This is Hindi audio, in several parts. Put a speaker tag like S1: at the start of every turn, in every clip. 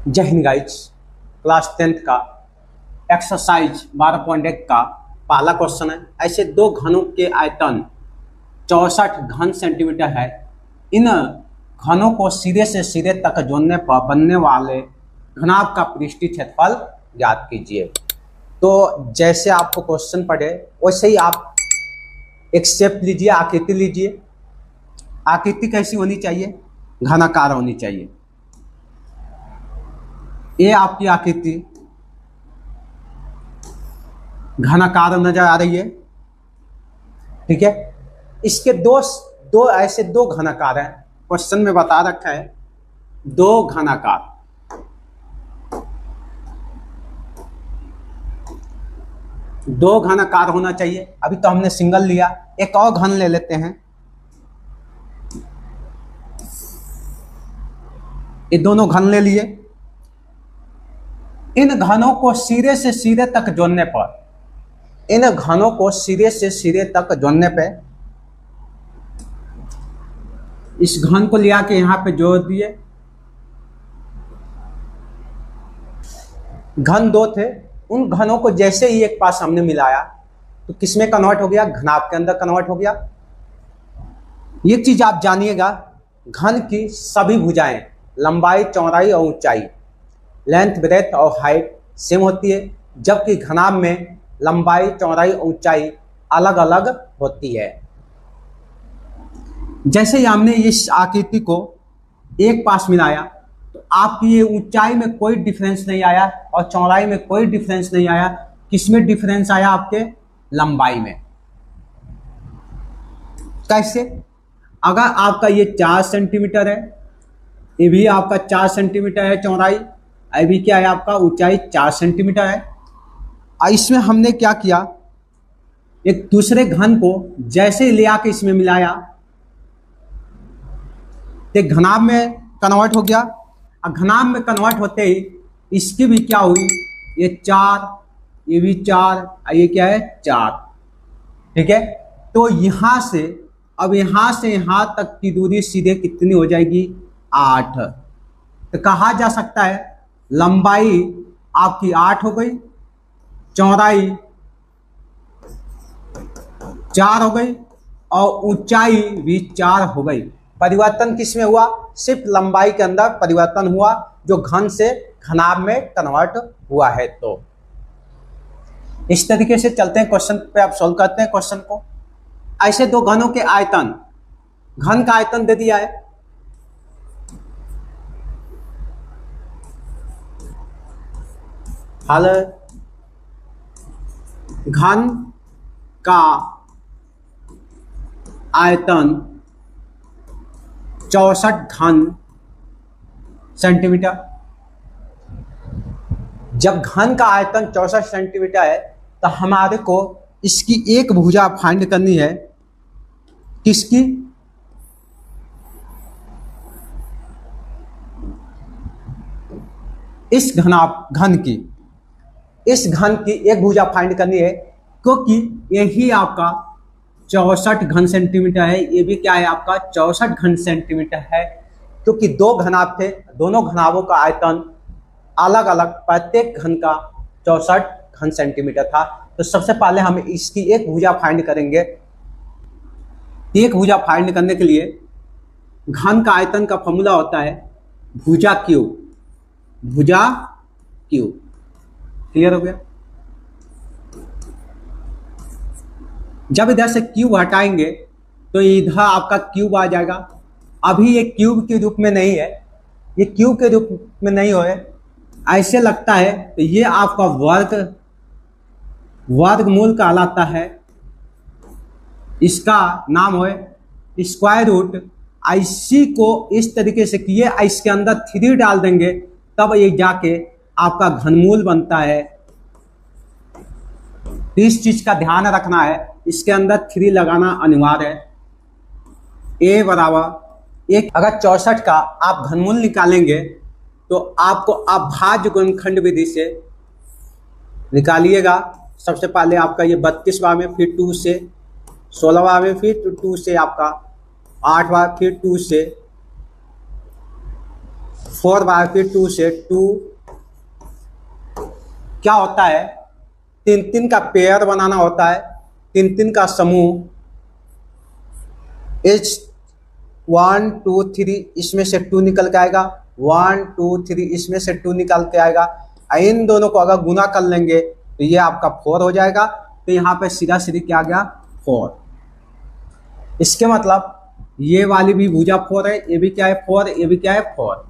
S1: जय हिंद गाइस, क्लास 10th का एक्सरसाइज 12.1 का पहला क्वेश्चन है। ऐसे दो घनों के आयतन 64 घन सेंटीमीटर है। इन घनों को सिरे से सिरे तक जोड़ने पर बनने वाले घनाभ का पृष्ठीय क्षेत्रफल ज्ञात कीजिए। तो जैसे आपको क्वेश्चन पढ़े वैसे ही आप एक शेप लीजिए, आकृति लीजिए। आकृति कैसी होनी चाहिए? घनाकार होनी चाहिए। ये आपकी आकृति घनाकार नजर आ रही है, ठीक है। इसके दो ऐसे दो घनाकार हैं, क्वेश्चन में बता रखा है दो घनाकार। दो घनाकार होना चाहिए। अभी तो हमने सिंगल लिया, एक और घन ले लेते हैं। ये दोनों घन ले लिए। इन घनों को सिरे से सिरे तक जोड़ने पर, इन घनों को सिरे से सिरे तक जोड़ने पे, इस घन को लिया के यहां पे जोड़ दिए। घन दो थे, उन घनों को जैसे ही एक पास हमने मिलाया तो किसमें कन्वर्ट हो गया? घनाभ के अंदर कन्वर्ट हो गया। ये चीज आप जानिएगा, घन की सभी भुजाएं लंबाई, चौड़ाई और ऊंचाई, लेंथ, ब्रेथ और हाइट सेम होती है, जबकि घनाभ में लंबाई, चौड़ाई और ऊंचाई अलग अलग होती है। जैसे ही हमने इस आकृति को एक पास मिलाया तो आपकी ये ऊंचाई में कोई डिफरेंस नहीं आया और चौड़ाई में कोई डिफरेंस नहीं आया। किसमें डिफरेंस आया? आपके लंबाई में। कैसे? अगर आपका ये 4 सेंटीमीटर है, ये भी आपका 4 सेंटीमीटर है चौड़ाई, अभी क्या है आपका ऊंचाई 4 सेंटीमीटर है। और इसमें हमने क्या किया, एक दूसरे घन को जैसे ही ले आके इसमें मिलाया तो घनाभ में कन्वर्ट हो गया। और घनाभ में कन्वर्ट होते ही इसकी भी क्या हुई, ये 4, ये भी 4, और ये क्या है 4, ठीक है। तो यहां से अब यहां से यहां तक की दूरी सीधे कितनी हो जाएगी? 8। तो कहा जा सकता है लंबाई आपकी 8 हो गई, चौड़ाई 4 हो गई और ऊंचाई भी 4 हो गई। परिवर्तन किसमें हुआ? सिर्फ लंबाई के अंदर परिवर्तन हुआ, जो घन से घनाभ में कन्वर्ट हुआ है। तो इस तरीके से चलते हैं, क्वेश्चन पे आप सॉल्व करते हैं क्वेश्चन को। ऐसे दो घनों के आयतन, घन का आयतन दे दिया है, हल घन का आयतन 64 घन सेंटीमीटर। जब घन का आयतन 64 सेंटीमीटर है तो हमारे को इसकी एक भुजा फाइंड करनी है। किसकी? इस घन की, इस घन की एक भुजा फाइंड करनी है, क्योंकि यही आपका 64 घन सेंटीमीटर है, ये भी क्या है आपका 64 घन सेंटीमीटर है। क्योंकि दो घनाभ थे, दोनों घनाभों का आयतन अलग अलग, प्रत्येक घन का 64 घन सेंटीमीटर था। तो सबसे पहले हम इसकी एक भुजा फाइंड करेंगे। एक भुजा फाइंड करने के लिए घन का आयतन का फॉर्मूला होता है भुजा क्यूब, भुजा क्यूब। क्लियर हो गया? जब इधर से क्यूब हटाएंगे तो इधर आपका क्यूब आ जाएगा। अभी ये क्यूब के रूप में नहीं है, ये क्यूब के रूप में नहीं हो, ऐसे लगता है तो ये आपका वर्गमूल कहलाता है। इसका नाम हो स्क्वायर रूट। इसी को इस तरीके से किए, इसके अंदर 3 डाल देंगे तब ये जाके आपका घनमूल बनता है। इस चीज का ध्यान रखना है, इसके अंदर 3 लगाना अनिवार्य है। a बराबर 1। अगर 64 का आप घनमूल निकालेंगे तो आपको अभाज्य गुणनखंड विधि से निकालिएगा। सबसे पहले आपका ये 32वां में, फिर 2 से 16वां में, फिर 2 से आपका 8वां, फिर 2 से 4/2 से 2 क्या होता है, 3-3 का पेयर बनाना होता है, 3-3 का समूह। इस 1 2 3 इसमें से 2 निकल के आएगा, 1 2 3 इसमें से 2 निकल के आएगा। इन दोनों को अगर गुना कर लेंगे तो ये आपका 4 हो जाएगा। तो यहाँ पे सीधा सीधी क्या आ गया, 4। इसके मतलब ये वाली भी भुजा 4 है, ये भी क्या है 4, ये भी क्या है 4।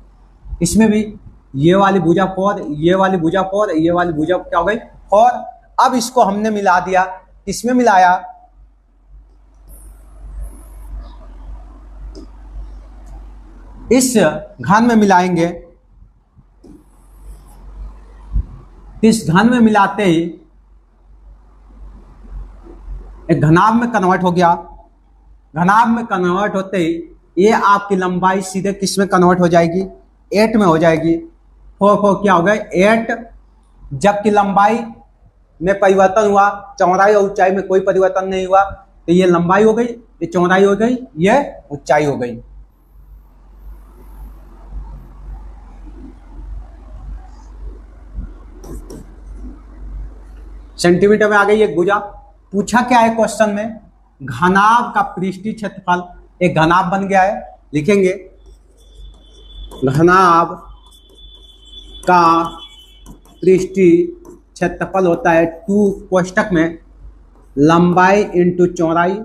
S1: इसमें भी ये वाली भुजा 4, ये वाली भुजा 4, ये वाली भुजा क्या हो गई 4। अब इसको हमने मिला दिया, किसमें मिलाया, इस घन में मिलाएंगे। इस घन में मिलाते ही एक घनाभ में कन्वर्ट हो गया। घनाभ में कन्वर्ट होते ही ये आपकी लंबाई सीधे किस में कन्वर्ट हो जाएगी, 8 में हो जाएगी। 4 क्या हो गए 8। जबकि लंबाई में परिवर्तन हुआ, चौड़ाई और ऊंचाई में कोई परिवर्तन नहीं हुआ, तो ये लंबाई हो गई, ये चौड़ाई हो गई, ये ऊंचाई हो गई। सेंटीमीटर में आ गई एक भुजा। पूछा क्या है क्वेश्चन में, घनाभ का पृष्ठीय क्षेत्रफल, एक घनाभ बन गया है, लिखेंगे घनाभ का पृष्ठीय क्षेत्रफल होता है 2 कोष्ठक में लंबाई इंटू चौड़ाई,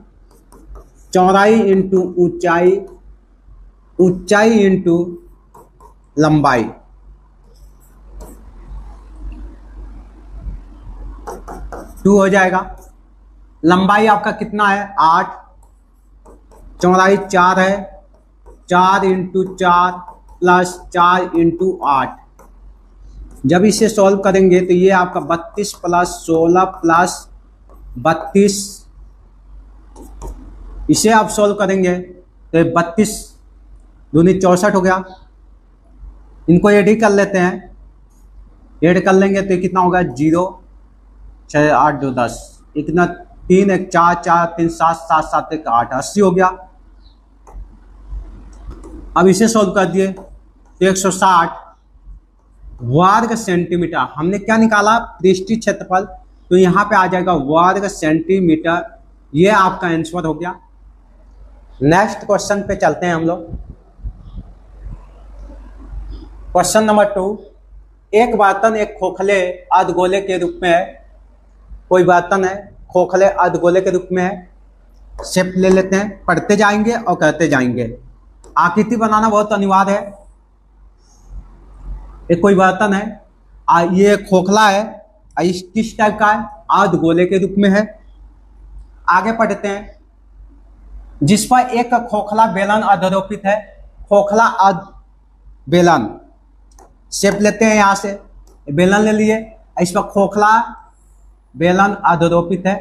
S1: चौड़ाई इंटू ऊंचाई, ऊंचाई इंटू लंबाई। टू हो जाएगा। लंबाई आपका कितना है 8, चौड़ाई 4 है, 4 इंटू 4 प्लस 4 इंटू 8। जब इसे सॉल्व करेंगे तो ये आपका 32 प्लस 16 प्लस 32, इसे आप सॉल्व करेंगे तो 32 दूनी 64 हो गया। इनको ऐड ही कर लेते हैं, ऐड कर लेंगे तो कितना होगा 0 6 8 2 10, इतना 3 1 4 4 3 7 7 7 1 8 80 हो गया। अब इसे सॉल्व कर दिए तो 160 वर्ग सेंटीमीटर। हमने क्या निकाला पृष्ठीय क्षेत्रफल, तो यहाँ पे आ जाएगा वर्ग सेंटीमीटर। ये आपका आंसर हो गया। नेक्स्ट क्वेश्चन पे चलते हैं हम लोग। क्वेश्चन नंबर 2, एक बर्तन एक खोखले अर्धगोले के रूप में है। कोई बर्तन है खोखले अर्धगोले के रूप में है। शेप ले लेते हैं, पढ़ते जाएंगे और करते जाएंगे। आकृति बनाना बहुत अनिवार्य है। एक कोई बर्तन है, ये खोखला है, इस किस टाइप का है, अर्धगोले के रूप में है। आगे पढ़ते हैं, जिस पर एक खोखला बेलन अधरोपित है। खोखला अर्ध बेलन, शेप लेते हैं, यहां से बेलन ले लिए, इस पर खोखला बेलन अधरोपित है।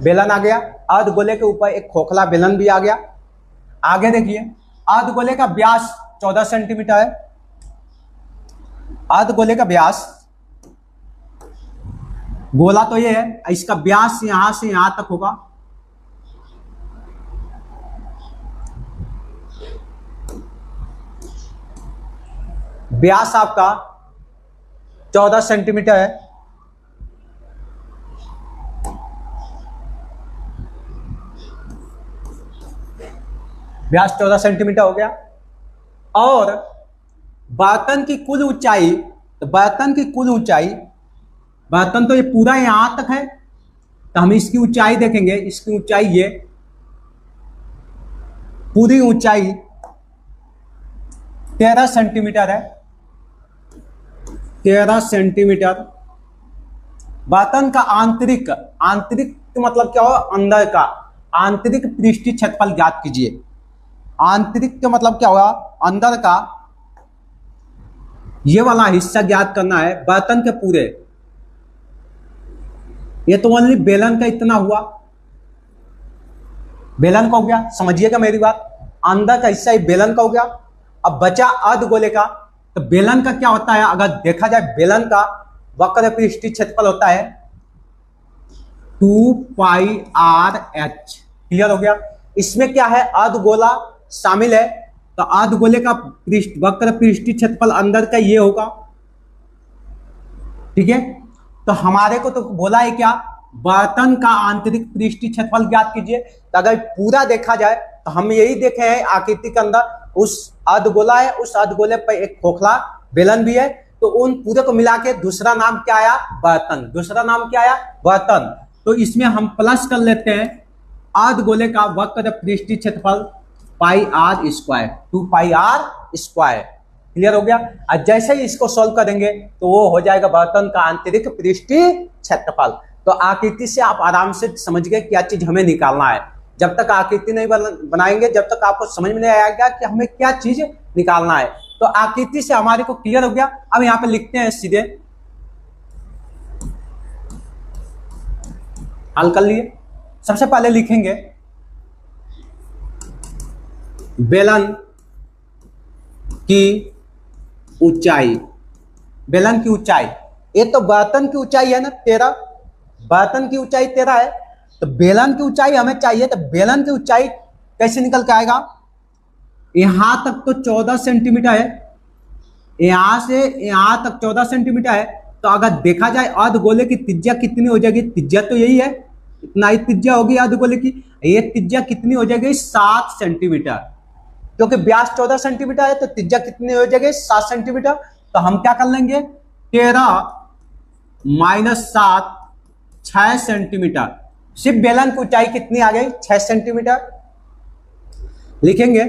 S1: बेलन आ गया, अर्धगोले के ऊपर एक खोखला बेलन भी आ गया। आगे देखिए, अर्धगोले का व्यास 14 सेंटीमीटर है। अर्धगोले का व्यास, गोला तो ये है, इसका व्यास यहां से यहां तक होगा। व्यास आपका 14 सेंटीमीटर है। व्यास 14 सेंटीमीटर हो गया। और बर्तन की कुल ऊंचाई, तो बर्तन की कुल ऊंचाई, बर्तन तो ये पूरा यहां तक है, तो हम इसकी ऊंचाई देखेंगे। इसकी ऊंचाई, ये पूरी ऊंचाई 13 सेंटीमीटर है। 13 सेंटीमीटर। बर्तन का आंतरिक, आंतरिक मतलब क्या हो, अंदर का आंतरिक पृष्ठीय क्षेत्रफल ज्ञात कीजिए। आंतरिक का मतलब क्या होगा, अंदर का ये वाला हिस्सा ज्ञात करना है बर्तन के पूरे। ये तो ओनली बेलन का इतना हुआ, बेलन का हो गया, समझिएगा मेरी बात। अंदर का हिस्सा बेलन का हो गया। अब बचा अर्धगोले का, तो बेलन का क्या होता है, अगर देखा जाए बेलन का, वक्र पृष्ठीय क्षेत्रफल होता है 2πr/h। क्लियर हो गया। इसमें क्या है, अर्धगोला शामिल है, तो अर्धगोले का वक्र पृष्ठीय क्षेत्रफल अंदर का ये होगा। ठीक है, तो हमारे को तो बोला है क्या, बर्तन का आंतरिक पृष्ठीय क्षेत्रफल ज्ञात कीजिए। तो अगर पूरा देखा जाए तो हम यही देखे हैं आकृति के अंदर, उस अर्धगोला है, उस अर्धगोले पर एक खोखला बेलन भी है, तो उन पूरे को मिला के दूसरा नाम क्या आया, बर्तन। दूसरा नाम क्या आया, बर्तन। तो इसमें हम प्लस कर लेते हैं अर्धगोले का वक्र पृष्ठीय क्षेत्रफल πr², 2πr²। क्लियर हो गया। और जैसे ही इसको सॉल्व करेंगे तो वो हो जाएगा बर्तन का आंतरिक पृष्ठीय क्षेत्रफल। तो आकृति से आप आराम से समझ गए क्या चीज हमें निकालना है। जब तक आकृति नहीं बनाएंगे, जब तक आपको समझ में नहीं आएगा कि हमें क्या चीज निकालना है। तो आकृति से हमारे को क्लियर हो गया। अब यहां पे लिखते हैं, सीधे हल कर लिए। सबसे पहले लिखेंगे बेलन की ऊंचाई। बेलन की ऊंचाई, ये तो बर्तन की ऊंचाई है ना 13, बर्तन की ऊंचाई 13 है, तो बेलन की ऊंचाई हमें चाहिए। तो बेलन की ऊंचाई कैसे निकल के आएगा, यहां तक तो 14 सेंटीमीटर है, यहां से यहां तक 14 सेंटीमीटर है। तो अगर देखा जाए अर्धगोले की त्रिज्या कितनी हो जाएगी, त्रिज्या तो यही है, इतना ही त्रिज्या होगी अर्धगोले की। ये त्रिज्या कितनी हो जाएगी, 7 सेंटीमीटर, क्योंकि व्यास 14 सेंटीमीटर है, तो त्रिज्या कितनी हो जाएगी, 7 सेंटीमीटर। तो हम क्या कर लेंगे, 13 - 7 6 सेंटीमीटर। सिर्फ बेलन की ऊंचाई कितनी आ गई, 6 सेंटीमीटर। लिखेंगे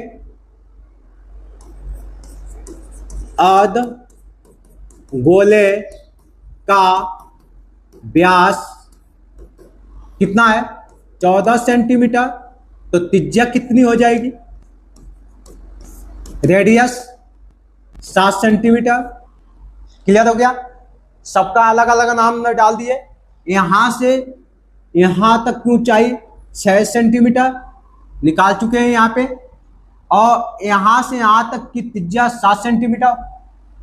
S1: अर्धगोले का व्यास कितना है, 14 सेंटीमीटर, तो त्रिज्या कितनी हो जाएगी, रेडियस 7 सेंटीमीटर। क्लियर हो गया। सबका अलग अलग नाम डाल दिए। यहां से यहां तक की ऊंचाई 6 सेंटीमीटर निकाल चुके हैं यहां पे, और यहां से यहां तक की त्रिज्या 7 सेंटीमीटर।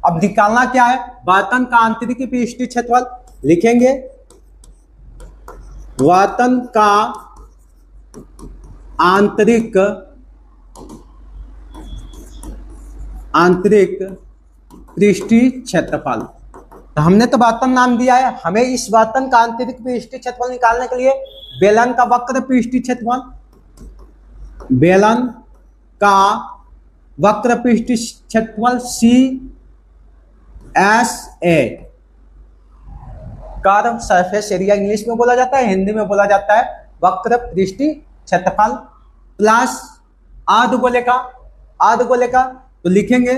S1: अब निकालना क्या है, बर्तन का आंतरिक पृष्ठीय क्षेत्रफल। लिखेंगे बर्तन का आंतरिक पृष्ठीय क्षेत्रफल। तो हमने तो बर्तन नाम दिया है, हमें इस बर्तन का आंतरिक पृष्ठीय क्षेत्रफल निकालने के लिए बेलन का वक्र पृष्ठीय क्षेत्रफल, बेलन का वक्र पृष्ठीय क्षेत्रफल CSA, curve surface area English में बोला जाता है, हिंदी में बोला जाता है वक्र पृष्ठीय क्षेत्रफल, प्लस अर्धगोले का। तो लिखेंगे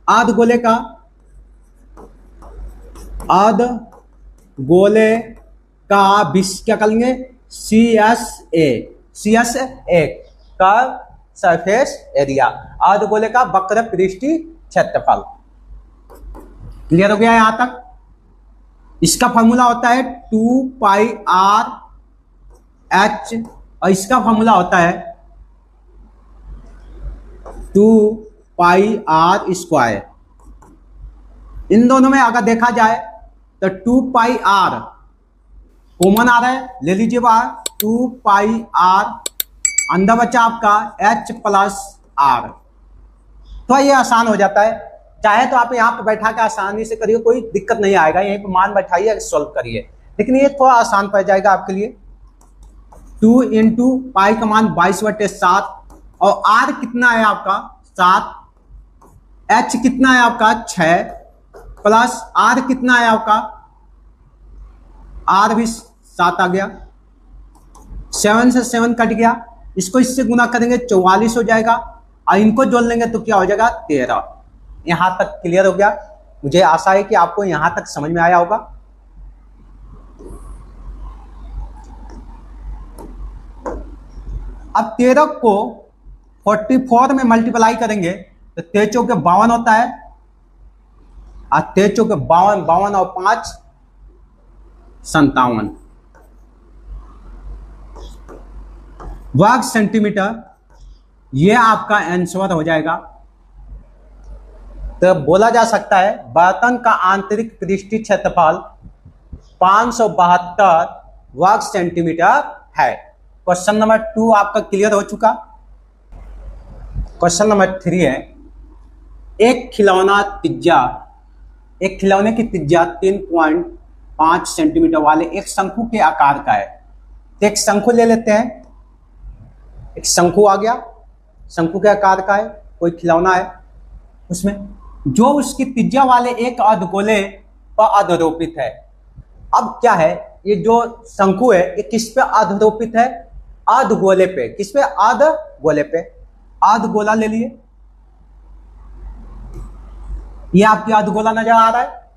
S1: अर्धगोले का क्या कर लेंगे, CSA का सरफेस एरिया, अर्धगोले का वक्र पृष्ठीय क्षेत्रफल। क्लियर हो गया यहां तक। इसका फॉर्मूला होता है 2πr/h और इसका फॉर्मूला होता है 2πr²। इन दोनों में अगर देखा जाए तो 2πr कॉमन आ रहा है, ले लीजिए बाहर, 2πr, अंदर बचा आपका h+r। तो ये आसान हो जाता है। चाहे तो आप यहाँ पे बैठा के आसानी से करिए, कोई दिक्कत नहीं आएगा, यहीं पे मान बैठाइए, सॉल्व करिए, लेकिन ये थोड़ा आसान पड़ जाएगा आपके लिए। 2 × पाई का मान 22/7 और r कितना है आपका 7, h कितना है आपका 6, प्लस r कितना है आपका, r भी 7 आ गया, 7 से 7 कट गया, इसको इससे गुना करेंगे 44 हो जाएगा, और इनको जोड़ लेंगे तो क्या हो जाएगा 13। यहां तक क्लियर हो गया। मुझे आशा है कि आपको यहां तक समझ में आया होगा। अब 13 को 44 में मल्टीप्लाई करेंगे तो 13 चौके 52 होता है, और 13 चौके 52, 52 और 5 57 वर्ग सेंटीमीटर। यह आपका आंसर हो जाएगा। तो बोला जा सकता है बर्तन का आंतरिक पृष्ठीय क्षेत्रफल 572 वर्ग सेंटीमीटर है। क्वेश्चन नंबर 2 आपका क्लियर हो चुका। क्वेश्चन नंबर 3 है, एक खिलौने की त्रिज्या 3.5 सेंटीमीटर वाले एक शंकु के आकार का है। तो एक शंकु ले लेते हैं, एक शंकु आ गया, शंकु के आकार का है, कोई खिलौना है, उसमें जो उसकी त्रिज्या वाले एक अर्धगोले पर आरोपित है। अब क्या है, ये जो शंकु है ये किस पे आरोपित है? अर्धगोले पे। किस पे? अर्धगोले पे। अर्धगोला ले लिए, ये आपकी अर्धगोला नजर आ रहा है।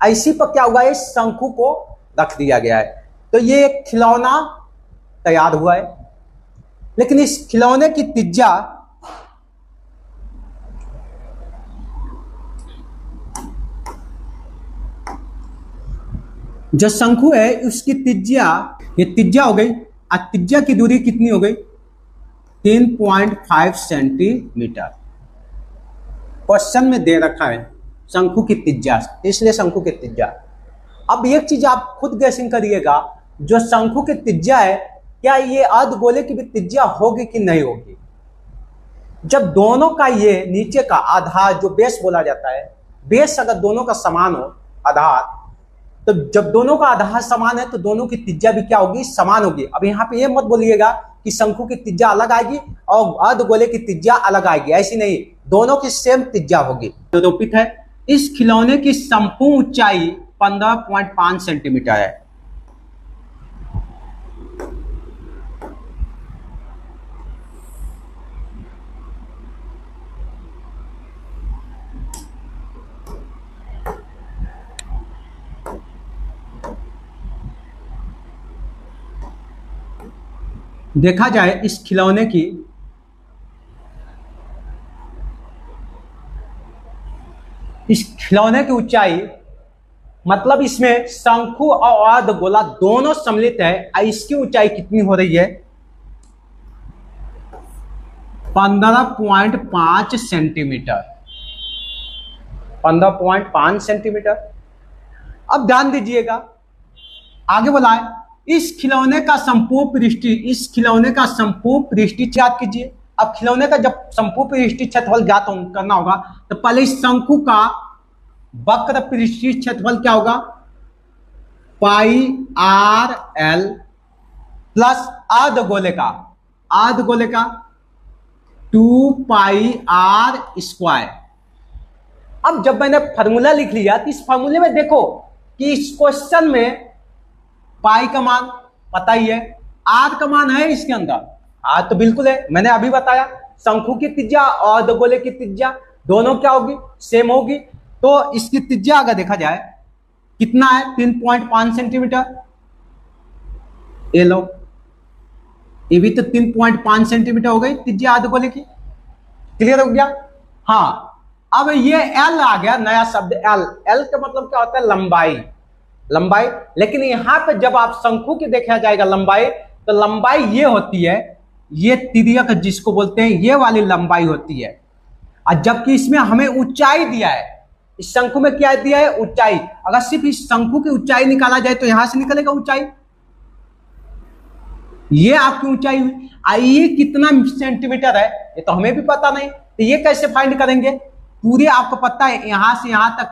S1: ऐसी पर क्या हुआ, इस शंकु को रख दिया गया है, तो ये एक खिलौना तैयार हुआ है। लेकिन इस खिलौने की त्रिज्या जो शंकु है उसकी त्रिज्या, ये त्रिज्या हो गई, और त्रिज्या की दूरी कितनी हो गई? 3.5 सेंटीमीटर। क्वेश्चन में दे रखा है शंकु की त्रिज्या, इसलिए शंकु की त्रिज्या। अब एक चीज आप खुद गैसिंग करिएगा, जो शंकु की त्रिज्या है क्या ये अर्धगोले की भी त्रिज्या होगी कि नहीं होगी? जब दोनों का ये नीचे का आधार जो बेस बोला जाता है, बेस अगर दोनों का समान हो आधार, तो जब दोनों का आधार समान है तो दोनों की त्रिज्या भी क्या होगी? समान होगी। अब यहाँ पे ये मत बोलिएगा कि शंकु की त्रिज्या अलग आएगी और अर्धगोले की त्रिज्या अलग आएगी, ऐसी नहीं, दोनों की सेम त्रिज्या होगी। आरोपित है इस खिलौने की संपूर्ण ऊंचाई 15.5 सेंटीमीटर है। देखा जाए इस खिलौने की ऊंचाई, मतलब इसमें शंकु और अर्धगोला दोनों सम्मिलित है, इसकी ऊंचाई कितनी हो रही है? 15.5 सेंटीमीटर। 15.5 सेंटीमीटर। अब ध्यान दीजिएगा, आगे बोला है इस खिलौने का संपूर्ण पृष्ठीय ज्ञात कीजिए। अब खिलौने का जब संपूर्ण पृष्ठीय क्षेत्रफल ज्ञात करना होगा तो पहले इस शंकु का वक्र पृष्ठीय क्षेत्रफल क्या होगा? πr_l प्लस अर्धगोले का 2πr²। अब जब मैंने फॉर्मूला लिख लिया तो इस फॉर्मूले में देखो कि इस क्वेश्चन में पाई का मान पता ही है, आर का मान है इसके अंदर, आर तो बिल्कुल है, मैंने अभी बताया। शंकु की त्रिज्या और अर्धगोले की त्रिज्या दोनों क्या होगी? सेम होगी। तो इसकी त्रिज्या अगर देखा जाए कितना है? 3.5 सेंटीमीटर। ये लो, ये भी तो 3.5 सेंटीमीटर हो गई त्रिज्या अर्धगोले की। क्लियर हो गया? हाँ, अब ये एल आ गया, नया शब्द एल। एल का मतलब क्या होता है? लंबाई। लेकिन यहां पे जब आप शंकु की देखा जाएगा लंबाई, तो लंबाई ये होती है, ये तिर्यक जिसको बोलते हैं, ये वाली लंबाई होती है। और जबकि इसमें हमें ऊंचाई दिया है, इस शंकु में क्या दिया है? ऊंचाई। अगर सिर्फ इस शंकु की ऊंचाई निकाला जाए तो यहां से निकलेगा ऊंचाई, ये आपकी ऊंचाई हुई। ये कितना सेंटीमीटर है ये तो हमें भी पता नहीं, तो ये कैसे फाइंड करेंगे? पूरे आपको पता है यहां से यहां तक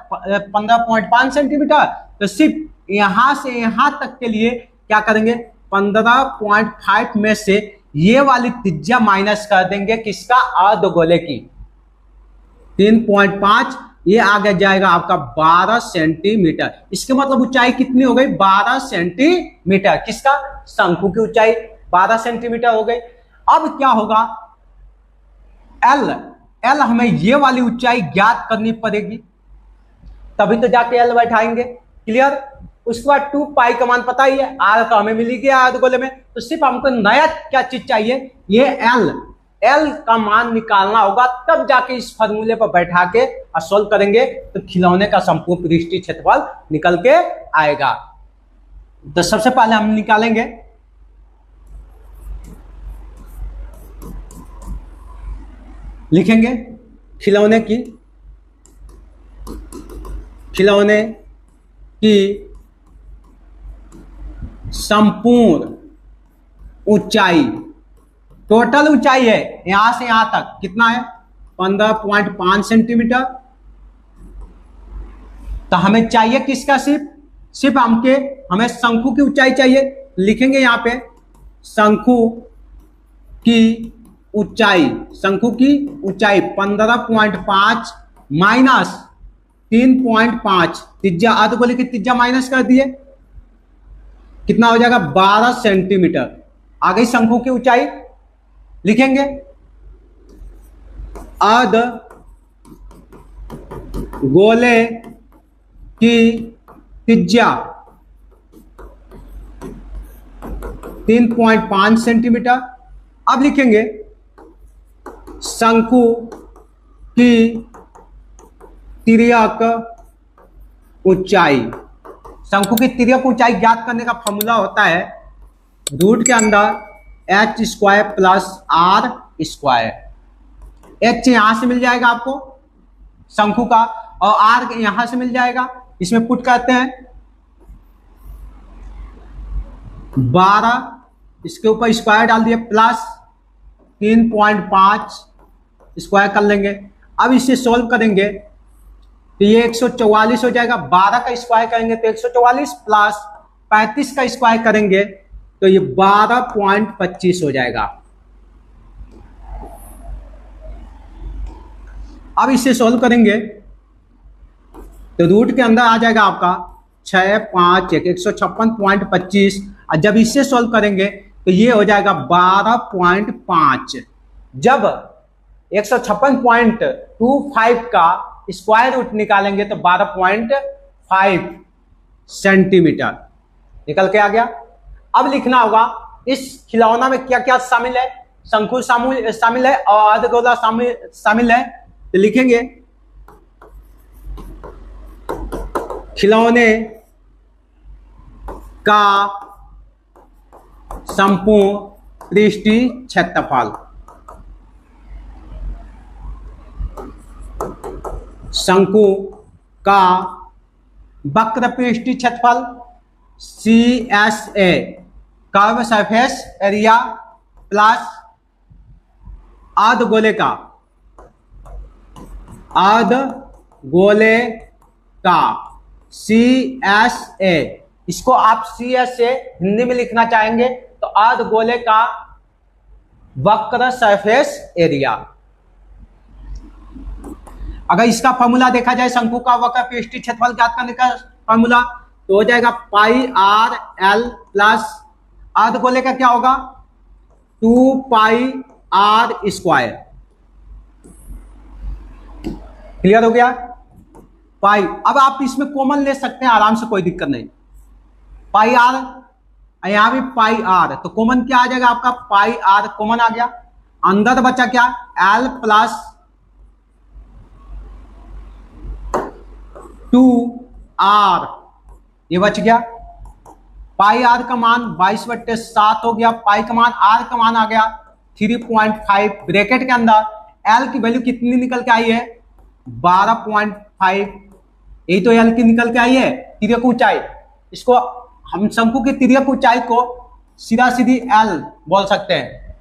S1: 15.5 सेंटीमीटर, तो सिर्फ यहां से यहां तक के लिए क्या करेंगे? 15.5 में से ये वाली त्रिज्या माइनस कर देंगे, किसका? अर्धगोले की। 3.5 ये आगे जाएगा आपका 12 सेंटीमीटर। इसके मतलब ऊंचाई कितनी हो गई? 12 सेंटीमीटर। किसका? शंकु की ऊंचाई 12 सेंटीमीटर हो गई। अब क्या होगा? एल हमें ये वाली ऊंचाई ज्ञात करनी पड़ेगी, तभी तो जाके एल बैठाएंगे। क्लियर? उसके बाद 2 पाई का मान पता ही है, आर का हमें मिल गया अर्धगोले में, तो सिर्फ हमको नया क्या चीज चाहिए? ये एल का मान निकालना होगा, तब जाके इस फॉर्मूले पर बैठा के और सोल्व करेंगे तो खिलौने का संपूर्ण पृष्ठीय क्षेत्रफल निकल के आएगा। तो सबसे पहले हम निकालेंगे लिखेंगे खिलौने की खिलौने की संपूर्ण ऊंचाई, टोटल ऊंचाई है यहां से यहां तक कितना है 15.5 सेंटीमीटर। तो हमें चाहिए किसका, सिर्फ हमें शंकु की ऊंचाई चाहिए। लिखेंगे यहां पे शंकु की ऊंचाई 15.5 माइनस 3.5, त्रिज्या अर्धगोले की त्रिज्या माइनस कर दिए, कितना हो जाएगा 12 सेंटीमीटर। आ गई शंकु की ऊंचाई। लिखेंगे अर्ध गोले की त्रिज्या 3.5 सेंटीमीटर। अब लिखेंगे शंकु की तिर्यक ऊंचाई। शंकु की तिर्यक ऊंचाई ज्ञात करने का फॉर्मूला होता है रूट के अंदर h square plus r square. h यहां से मिल जाएगा आपको शंकु का, और r यहां से मिल जाएगा। इसमें पुट करते हैं 12, इसके ऊपर स्क्वायर डाल दिए, प्लस 3.5 स्क्वायर कर लेंगे। अब इसे सोल्व करेंगे तो ये 144 हो जाएगा। 12 का स्क्वायर करेंगे तो 144 प्लस 35 का स्क्वायर करेंगे तो ये 12.25 हो जाएगा। अब इसे सोल्व करेंगे तो रूट के अंदर आ जाएगा आपका 6, 5, 156.25, और जब इसे सोल्व करेंगे तो ये हो जाएगा 12.5। जब 156.25 का स्क्वायर रूट निकालेंगे तो 12.5 सेंटीमीटर निकल के आ गया। अब लिखना होगा इस खिलौना में क्या क्या शामिल है। शंकु शामिल है और अर्धगोला शामिल है। तो लिखेंगे खिलौने का संपूर्ण पृष्ठीय क्षेत्रफल, शंकु का वक्र पृष्ठीय क्षेत्रफल CSA, curve surface area, plus अर्धगोले का CSA। इसको आप CSA हिंदी में लिखना चाहेंगे तो अर्धगोले का वक्र सरफेस एरिया। अगर इसका फॉर्मूला देखा जाए शंकु का वक्र पृष्ठीय क्षेत्रफल ज्ञात करने का फॉर्मूला तो हो जाएगा पाई आर एल प्लस अर्धगोले का क्या होगा 2 पाई आर स्क्वायर। क्लियर हो गया पाई। अब आप इसमें कॉमन ले सकते हैं आराम से, कोई दिक्कत नहीं। पाई आर, यहां भी पाई आर, तो कॉमन क्या आ जाएगा आपका पाई आर कॉमन आ गया। अंदर बचा क्या एल प्लस 2r, ये बच गया। पाई आर का मान 22/7 हो गया। पाई का मान आर का मान आ गया 3.5। ब्रैकेट के अंदर एल की वैल्यू कितनी निकल के आई है 12.5। यही तो एल की निकल के आई है तिर्यक ऊंचाई। इसको हम शंकु की तिर्यक ऊंचाई को सीधा सीधी एल बोल सकते हैं।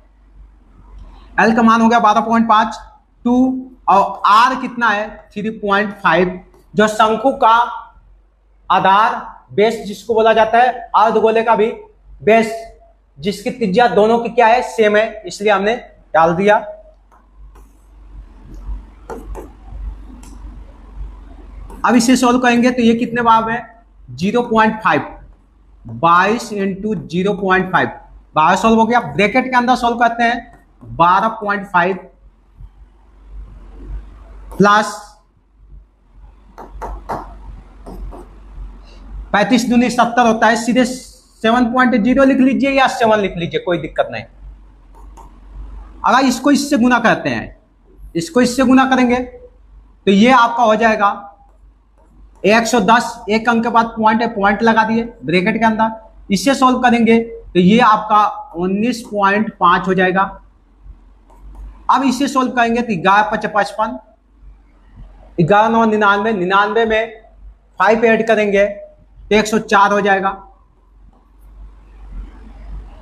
S1: एल का मान हो गया 12.5, 2 और आर कितना है 3.5, जो शंकु का आधार बेस जिसको बोला जाता है, अर्धगोले का भी बेस जिसकी त्रिज्या दोनों की क्या है सेम है, इसलिए हमने डाल दिया। अब इसे सोल्व करेंगे तो ये कितने बार है 0.5, 22 इंटू 0.5, 12 सोल्व हो गया। ब्रैकेट के अंदर सोल्व करते हैं 12.5 प्लस 35 दूनी 70 होता है। सीधे 7.0 लिख लीजिए या 7 लिख लीजिए, कोई दिक्कत नहीं। अगर इसको इससे गुना करते हैं, इसको इससे गुना करेंगे तो ये आपका हो जाएगा 110। एक अंक के बाद पॉइंट है, पॉइंट लगा दिए ब्रैकेट के अंदर। इससे सॉल्व करेंगे तो ये आपका 19.5 हो जाएगा। अब इसे सोल्व करेंगे तो 11×5 = 55, 11×9 = 99, 99 में 5 ऐड करेंगे तो 104 हो जाएगा।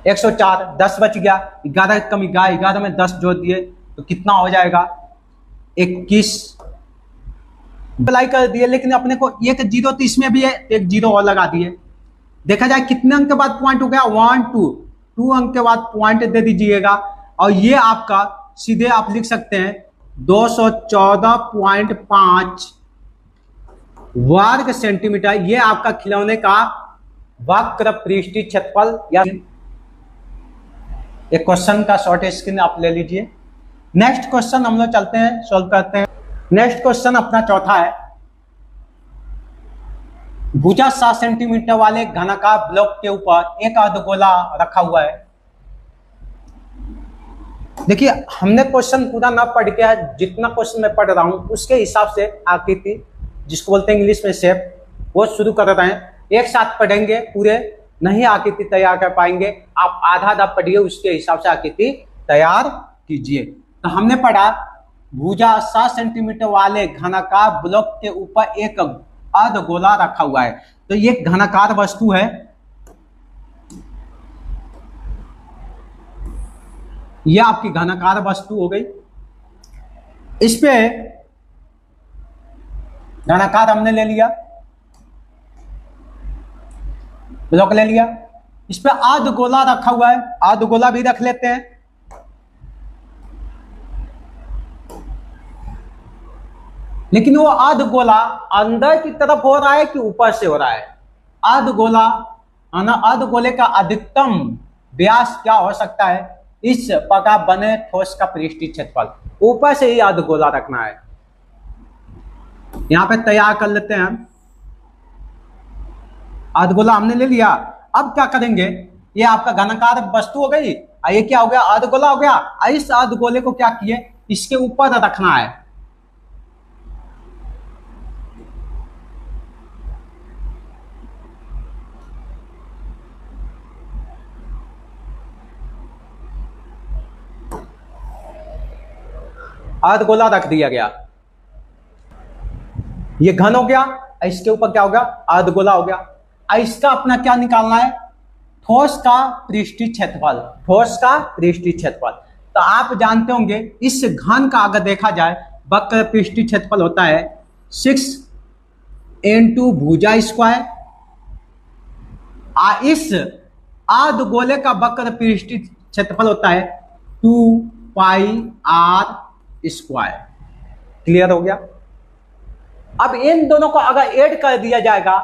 S1: 104, 10 बच गया, 11 कम 11 में 10 जोड़ दिए तो कितना हो जाएगा 21 अप्लाई कर दिए। लेकिन अपने को एक जीरो तो इसमें भी है, एक जीरो और लगा दिए। देखा जाए कितने अंक के बाद पॉइंट हो गया 1 2 अंक के बाद पॉइंट दे दीजिएगा और ये आपका सीधे आप लिख सकते हैं 214.5 वर्ग सेंटीमीटर। ये आपका खिलौने का वक्र पृष्ठीय क्षेत्रफल। या एक क्वेश्चन का शॉर्ट स्क्रीन आप ले लीजिए। नेक्स्ट क्वेश्चन हम लोग चलते हैं, सॉल्व करते हैं। नेक्स्ट क्वेश्चन अपना चौथा है, भुजा 7 सेंटीमीटर वाले घनाकार ब्लॉक के ऊपर एक अर्धगोला रखा हुआ है। देखिए हमने क्वेश्चन पूरा ना पढ़ के, जितना क्वेश्चन मैं पढ़ रहा हूं उसके हिसाब से आकृति, जिसको बोलते हैं इंग्लिश में शेप, वो शुरू कर रहे हैं। एक साथ पढ़ेंगे पूरे नहीं आकृति तैयार कर पाएंगे। आप आधा आधा पढ़िए, उसके हिसाब से आकृति तैयार कीजिए। तो हमने पढ़ा भुजा 7 सेंटीमीटर वाले घनाकार ब्लॉक के ऊपर एक अर्धगोला रखा हुआ है। तो ये घनाकार वस्तु है, ये आपकी घनाकार वस्तु हो गई। इस पे घनाकार हमने ले लिया, ब्लॉक ले लिया, इस पे अर्धगोला रखा हुआ है, अर्धगोला भी रख लेते हैं। लेकिन वो अर्धगोला अंदर की तरफ हो रहा है कि ऊपर से हो रहा है? अर्धगोला अर्धगोले का अधिकतम व्यास क्या हो सकता है? इस प्रकार बने ठोस का पृष्ठीय क्षेत्रफल, ऊपर से ही अर्धगोला रखना है। यहां पे तैयार कर लेते हैं हम। अर्धगोला हमने ले लिया। अब क्या करेंगे, ये आपका घनाकार वस्तु हो गई, ये क्या हो गया अर्धगोला हो गया। इस अर्धगोले को क्या किए, इसके ऊपर रखना है। अर्धगोला रख दिया गया, ये घन हो गया, इसके ऊपर क्या हो गया अर्धगोला हो गया। इसका अपना क्या निकालना है, ठोस का पृष्ठीय क्षेत्रफल, ठोस का पृष्ठीय क्षेत्रफल। तो आप जानते होंगे इस घन का अगर देखा जाए वक्र पृष्ठीय क्षेत्रफल होता है 6 × भुजा स्क्वायर, इस अर्धगोले का वक्र पृष्ठीय क्षेत्रफल होता है 2πr स्क्वायर। क्लियर हो गया। अब इन दोनों को अगर ऐड कर दिया जाएगा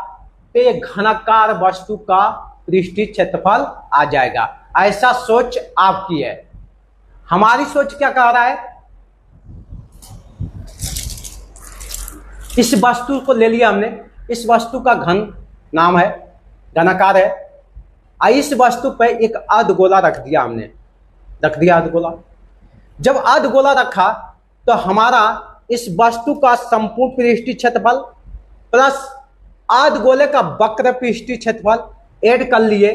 S1: तो ये घनाकार वस्तु का पृष्ठीय क्षेत्रफल आ जाएगा। ऐसा सोच आपकी है, हमारी सोच क्या कह रहा है, इस वस्तु को ले लिया हमने, इस वस्तु का घन नाम है, घनाकार है, इस वस्तु पर एक अर्धगोला रख दिया हमने, रख दिया अर्धगोला। जब अर्धगोला रखा तो हमारा इस वस्तु का संपूर्ण पृष्ठीय क्षेत्रफल प्लस अर्धगोले का वक्र पृष्ठीय क्षेत्रफल ऐड कर लिए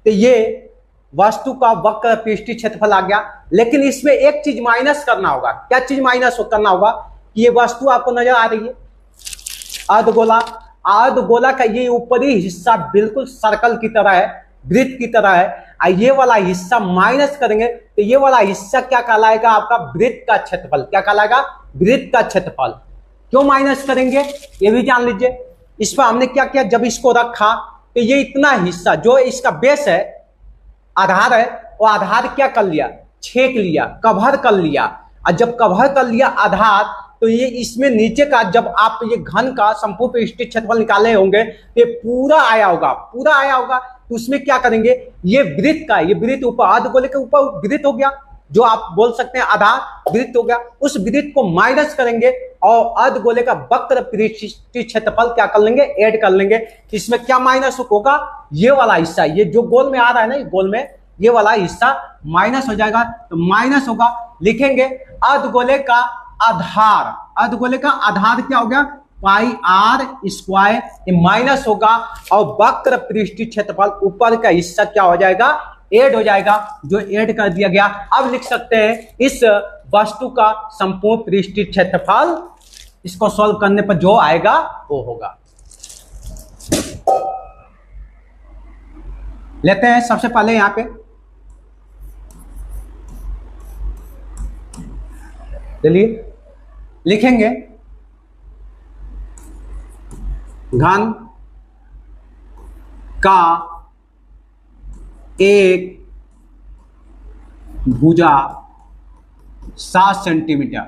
S1: तो ये वस्तु का वक्र पृष्ठीय क्षेत्रफल आ गया। लेकिन इसमें एक चीज माइनस करना होगा। क्या चीज माइनस करना होगा कि ये वस्तु आपको नजर आ रही है अर्धगोला, अर्धगोला का ये ऊपरी हिस्सा बिल्कुल सर्कल की तरह है, वृत्त की तरह है, ये वाला हिस्सा माइनस करेंगे तो ये वाला हिस्सा क्या कहलाएगा आपका वृत्त का क्षेत्रफल। क्या कहलाएगा वृत्त का क्षेत्रफल। क्यों माइनस करेंगे ये भी जान लीजिए। इस पर हमने क्या किया, जब इसको रखा तो ये इतना हिस्सा जो इसका बेस है, आधार है, वो आधार क्या कर लिया, छेक लिया, कवर कर लिया। और जब कवर कर लिया आधार तो ये इसमें नीचे का जब आप ये घन का संपूर्ण पृष्ठीय क्षेत्रफल निकाले होंगे तो ये पूरा आया होगा, पूरा आया होगा। तो उसमें क्या करेंगे, ये वृत्त का, ये वृत्त ऊपर अर्धगोले के ऊपर वृत्त हो गया, जो आप बोल सकते हैं आधार वृत्त हो गया, उस वृत्त को माइनस करेंगे और अर्धगोले का वक्र पृष्ठीय क्षेत्रफल क्या कर लेंगे, ऐड कर लेंगे। इसमें क्या माइनस होगा, ये वाला हिस्सा, ये जो गोल में आ रहा है ना, गोल में ये वाला हिस्सा माइनस हो जाएगा। तो माइनस होगा, लिखेंगे अर्धगोले का आधार, अर्धगोले का आधार क्या हो गया πr स्क्वायर, ये माइनस होगा और वक्र पृष्ठीय क्षेत्रफल ऊपर का हिस्सा क्या हो जाएगा, ऐड हो जाएगा, जो ऐड कर दिया गया। अब लिख सकते हैं इस वस्तु का संपूर्ण पृष्ठीय क्षेत्रफल, इसको सॉल्व करने पर जो आएगा वो होगा। लेते हैं सबसे पहले यहां पे चलिए लिखेंगे घन का एक भुजा 7 सेंटीमीटर।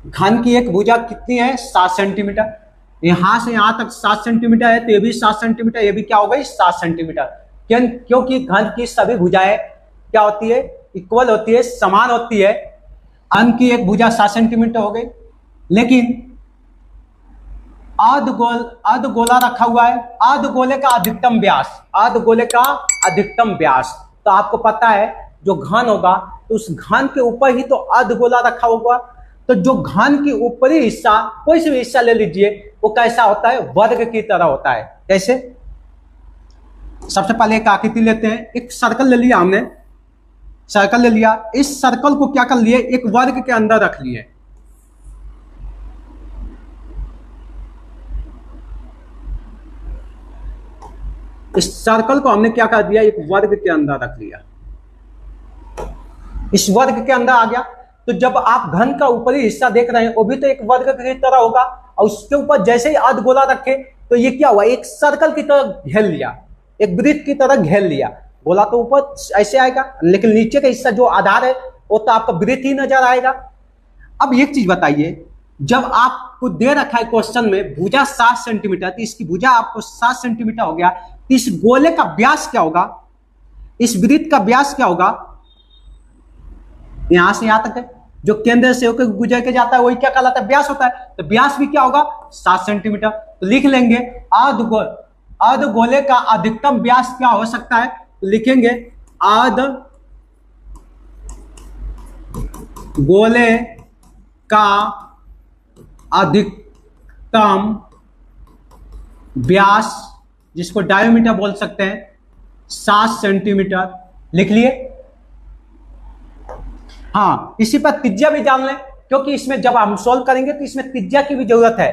S1: घन की एक भुजा कितनी है? 7 सेंटीमीटर। यहां से यहां तक 7 सेंटीमीटर है तो ये भी 7 सेंटीमीटर, ये भी क्या हो गई? 7 सेंटीमीटर। क्योंकि घन की सभी भुजाएं क्या होती है? इक्वल होती है, समान होती है। घन की एक भुजा 7 सेंटीमीटर हो गई, लेकिन अर्धगोला रखा हुआ है। अर्धगोले का अधिकतम व्यास, अर्धगोले का अधिकतम व्यास तो आपको पता है जो घन होगा तो उस घन के ऊपर ही तो अर्धगोला रखा होगा। तो जो घन की ऊपरी हिस्सा, कोई सा भी हिस्सा ले लीजिए, वो कैसा होता है? वर्ग की तरह होता है। कैसे? सबसे पहले एक आकृति लेते हैं। एक सर्कल ले लिया हमने, सर्कल ले लिया। इस सर्कल को क्या कर लिए? एक वर्ग के अंदर रख लिए। इस सर्कल को हमने क्या कर दिया? एक वर्ग के अंदर रख लिया। इस वर्ग के अंदर आ गया तो जब आप घन का ऊपरी हिस्सा देख रहे हैं वो भी तो एक वर्ग की तरह होगा, और उसके ऊपर जैसे ही अर्धगोला रखे तो ये क्या हुआ? एक सर्कल की तरह घेर लिया, एक वृत्त की तरह घेर लिया। गोला तो ऊपर ऐसे आएगा, लेकिन नीचे का हिस्सा जो आधार है वो तो आपका वृत्त ही नजर आएगा। अब एक चीज बताइए, जब आपको दे रखा है क्वेश्चन में भुजा 7 सेंटीमीटर, तो इसकी भुजा आपको 7 सेंटीमीटर हो गया, तो इस गोले का व्यास क्या होगा? इस वृत्त का व्यास क्या होगा? यहां से यहां तक है, जो केंद्र से होकर गुजर के जाता है वही क्या कहलाता है? व्यास होता है। तो व्यास भी क्या होगा? 7 सेंटीमीटर। तो लिख लेंगे अर्धगोले का अधिकतम व्यास क्या हो सकता है? तो लिखेंगे अर्धगोले का अधिकतम व्यास, जिसको डायोमीटर बोल सकते हैं, 7 सेंटीमीटर। लिख लिए? हाँ, इसी पर त्रिज्या भी जान लें, क्योंकि इसमें जब हम सोल्व करेंगे तो इसमें त्रिज्या की भी जरूरत है।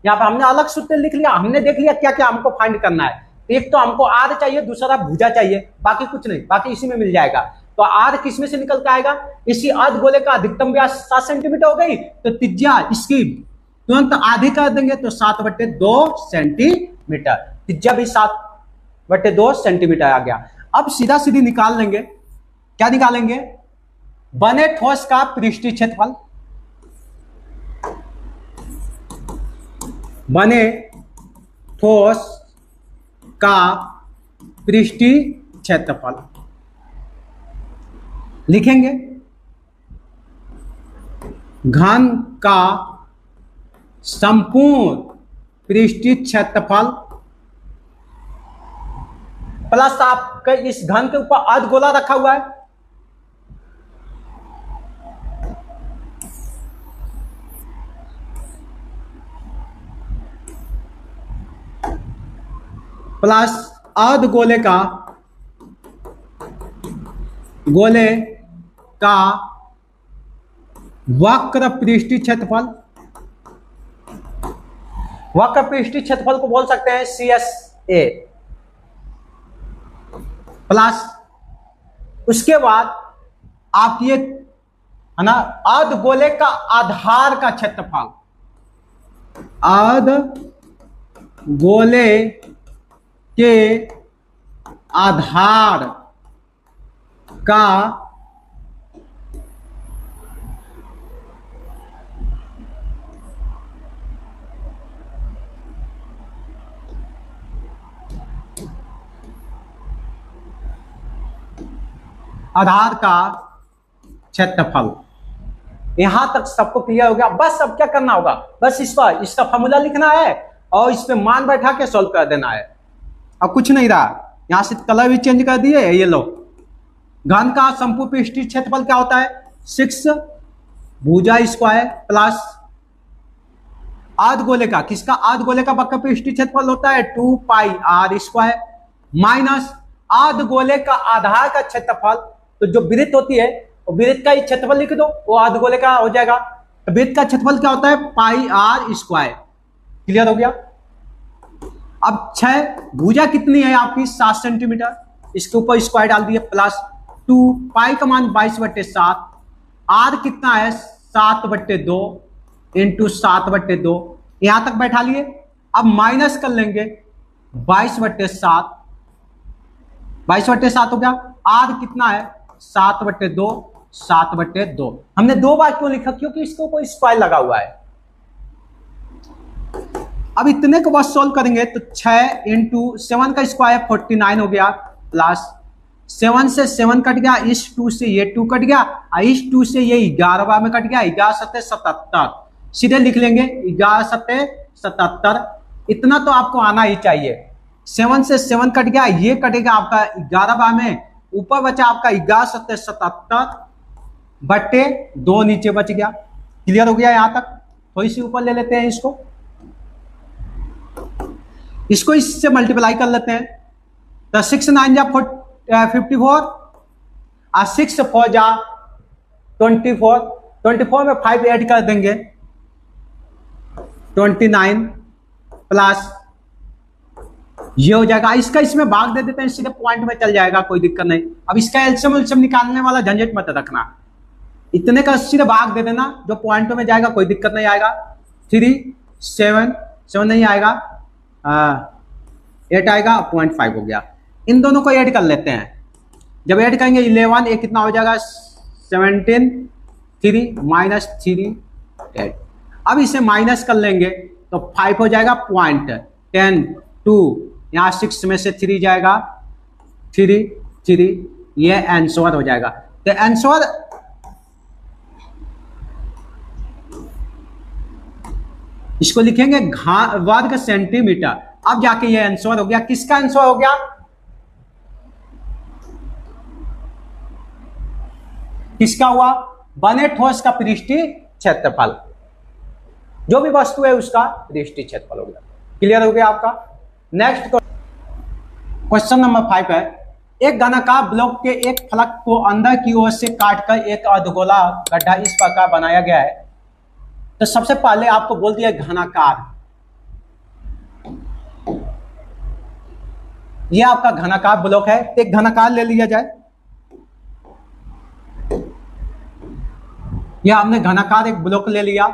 S1: यहाँ पर हमने अलग सूत्र लिख लिया, हमने देख लिया क्या क्या हमको फाइंड करना है। एक तो हमको आर चाहिए, दूसरा भुजा चाहिए, बाकी कुछ नहीं, बाकी इसी में मिल जाएगा। तो आर किस में से निकल के आएगा? इसी अर्धगोले का अधिकतम व्यास 7 सेंटीमीटर हो गई, तो त्रिज्या इसकी तुरंत आधी कर देंगे तो 7/2 सेंटीमीटर। त्रिज्या भी 7/2 सेंटीमीटर आ गया। अब सीधा सीधी निकाल लेंगे। क्या निकालेंगे? बने ठोस का पृष्ठीय क्षेत्रफल, बने ठोस का पृष्ठीय क्षेत्रफल लिखेंगे। घन का संपूर्ण पृष्ठीय क्षेत्रफल प्लस आपका इस घन के ऊपर अर्धगोला रखा हुआ है, प्लस अर्धगोले का वक्र पृष्ठीय क्षेत्रफल, वक्र पृष्ठीय क्षेत्रफल को बोल सकते हैं CSA, प्लस उसके बाद आप ये है ना अर्धगोले का आधार का क्षेत्रफल, अर्धगोले के आधार का क्षेत्रफल। यहां तक सबको क्लियर हो गया? बस अब क्या करना होगा? बस इसका फॉर्मूला लिखना है और इस पे मान बैठा के सॉल्व कर देना है। अब कुछ नहीं रहा, यहां से कलर भी चेंज कर दिए। ये लो, घन का संपूर्ण पृष्ठीय क्षेत्रफल क्या होता है? 6 भुजा स्क्वायर प्लस अर्धगोले का, किसका? अर्धगोले का वक्र पृष्ठीय क्षेत्रफल होता है 2 पाई r स्क्वायर माइनस अर्धगोले का आधार का क्षेत्रफल। तो जो वृत्त होती है वो वृत्त का ही क्षेत्रफल लिख दो, वो अर्धगोले का हो जाएगा। तो वृत्त का क्षेत्रफल क्या होता है? पाई r स्क्वायर। क्लियर हो गया? अब 6 भुजा कितनी है आपकी? 7 सेंटीमीटर। इसके ऊपर स्क्वायर डाल दिए प्लस 2 पाई का मान 22/7, आर कितना है 7/2 इंटू 7/2, यहां तक बैठा लिए। अब माइनस कर लेंगे 22/7, 22/7 हो गया, आर कितना है 7/2, 7/2। हमने 2 बार क्यों लिखा, क्योंकि इसके ऊपर स्क्वायर लगा हुआ है। अब इतने को बस सोल्व करेंगे तो 6 इंटू 7 का स्क्वायर 49 हो गया, प्लस 7 से 7 कट गया, इस 2 से ये 2 कट गया, इस 2 से ये 11 में कट गया, 11×7=77, सीधे लिख लेंगे 11×7=77। इतना तो आपको आना ही चाहिए। 7 से 7 कट गया, ये कटेगा आपका 11 में, ऊपर बचा आपका 11×7=77/2 नीचे बच गया। क्लियर हो गया यहां तक। थोड़ी सी ऊपर ले लेते हैं इसको इससे मल्टीप्लाई कर लेते हैं। तो 6 9 जा 54 और 6 4 जा 24, 24 में 5 ऐड कर देंगे 29 प्लस ये हो जाएगा। इसका इसमें भाग दे देते हैं, सीधे पॉइंट में चल जाएगा, कोई दिक्कत नहीं। अब इसका एलसीएम उलसीएम निकालने वाला झंझट मत रखना, इतने का सीधे भाग दे देना, जो पॉइंट में जाएगा कोई दिक्कत नहीं आएगा। 3 7 7 नहीं आएगा, 8 आएगा, 0.5 हो गया। इन दोनों को ऐड कर लेते हैं। जब ऐड करेंगे 11, ये कितना हो जाएगा 17, 3 -3 8। अब इसे माइनस कर लेंगे तो 5 हो जाएगा, 0.10 2, यहाँ 6 में से 3 जाएगा, 3 ये आंसर हो जाएगा। तो आंसर इसको लिखेंगे वर्ग सेंटीमीटर। अब जाके ये आंसर हो गया। किसका आंसर हो गया, किसका हुआ, बने ठोस का पृष्ठीय क्षेत्रफल, जो भी वस्तु है उसका पृष्ठीय क्षेत्रफल हो गया। क्लियर हो गया आपका। नेक्स्ट क्वेश्चन नंबर 5 है, एक घनाकार ब्लॉक के एक फलक को अंदर की ओर से काटकर एक अर्धगोला गड्ढा इस प्रकार बनाया गया है। तो सबसे पहले आपको बोल दिया घनाकार, ये आपका घनाकार ब्लॉक है। एक घनाकार ले लिया जाए, यह हमने घनाकार एक ब्लॉक ले लिया,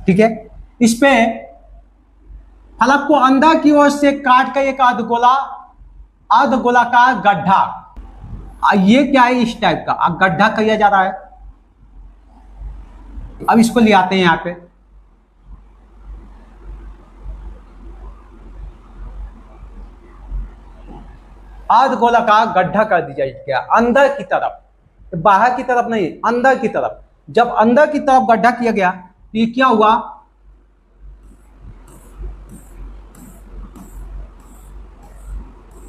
S1: ठीक है। इस पे फलक को अंदर की ओर से काट कर एक अर्धगोलाकार गड्ढा, ये क्या है इस टाइप का गड्ढा किया जा रहा है। अब इसको ले आते हैं यहां पे, अर्धगोलाकार गड्ढा कर दिया गया अंदर की तरफ, बाहर की तरफ नहीं, अंदर की तरफ। जब अंदर की तरफ गड्ढा किया गया तो ये क्या हुआ,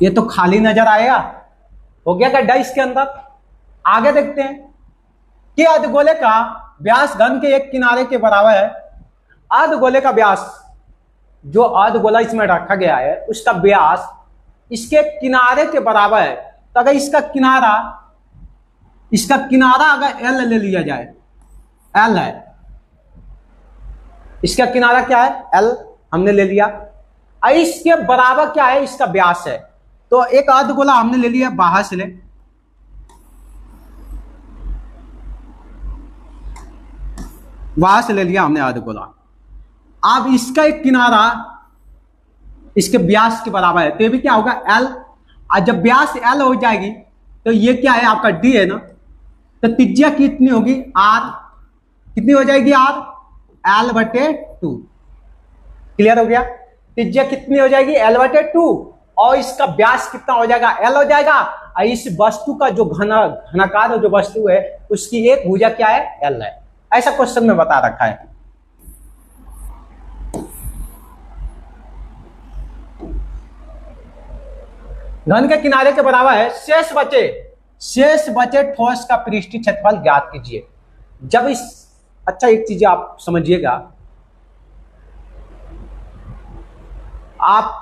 S1: ये तो खाली नजर आएगा, हो गया गड्ढा इसके अंदर। आगे देखते हैं कि अर्धगोले का व्यास घन के एक किनारे के बराबर है। अर्धगोले का व्यास, जो अर्धगोला इसमें रखा गया है उसका व्यास इसके किनारे के बराबर है। तो अगर इसका किनारा अगर एल ले लिया जाए, एल है, इसका किनारा क्या है एल, हमने ले लिया। इसके बराबर क्या है, इसका व्यास है। तो एक अर्धगोला हमने ले लिया, बाहर से ले, वहां से ले लिया हमने अर्धगोला। अब इसका एक किनारा इसके व्यास के बराबर है, तो ये भी क्या होगा एल। और जब व्यास एल हो जाएगी तो ये क्या है आपका डी है ना, तो त्रिज्या कितनी होगी आर, कितनी हो जाएगी आर, L/2। क्लियर हो गया, त्रिज्या कितनी हो जाएगी L/2, और इसका व्यास कितना हो जाएगा एल हो जाएगा। और इस वस्तु का जो घनाकार जो वस्तु है उसकी एक भुजा क्या है एल है। ऐसा क्वेश्चन में बता रखा है। घन के किनारे के बराबर है, शेष बचे ठोस का पृष्ठीय क्षेत्रफल ज्ञात कीजिए। जब इस, अच्छा एक चीज आप समझिएगा, आप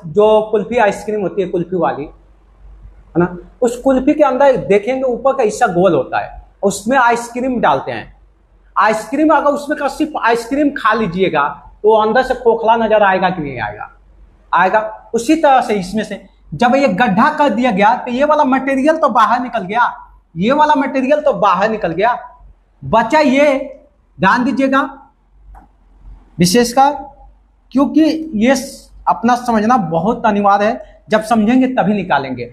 S1: जो कुल्फी आइसक्रीम होती है, कुल्फी वाली है ना, उस कुल्फी के अंदर देखेंगे ऊपर का हिस्सा गोल होता है, उसमें आइसक्रीम डालते हैं। आइसक्रीम अगर उसमें का सिर्फ आइसक्रीम खा लीजिएगा तो अंदर से खोखला नजर आएगा कि नहीं आएगा, आएगा। उसी तरह से इसमें से जब ये गड्ढा कर दिया गया तो ये वाला मटेरियल तो बाहर निकल गया, ये वाला मटेरियल तो बाहर निकल गया, बचा ये, ध्यान दीजिएगा विशेषकर, क्योंकि ये अपना समझना बहुत अनिवार्य है, जब समझेंगे तभी निकालेंगे।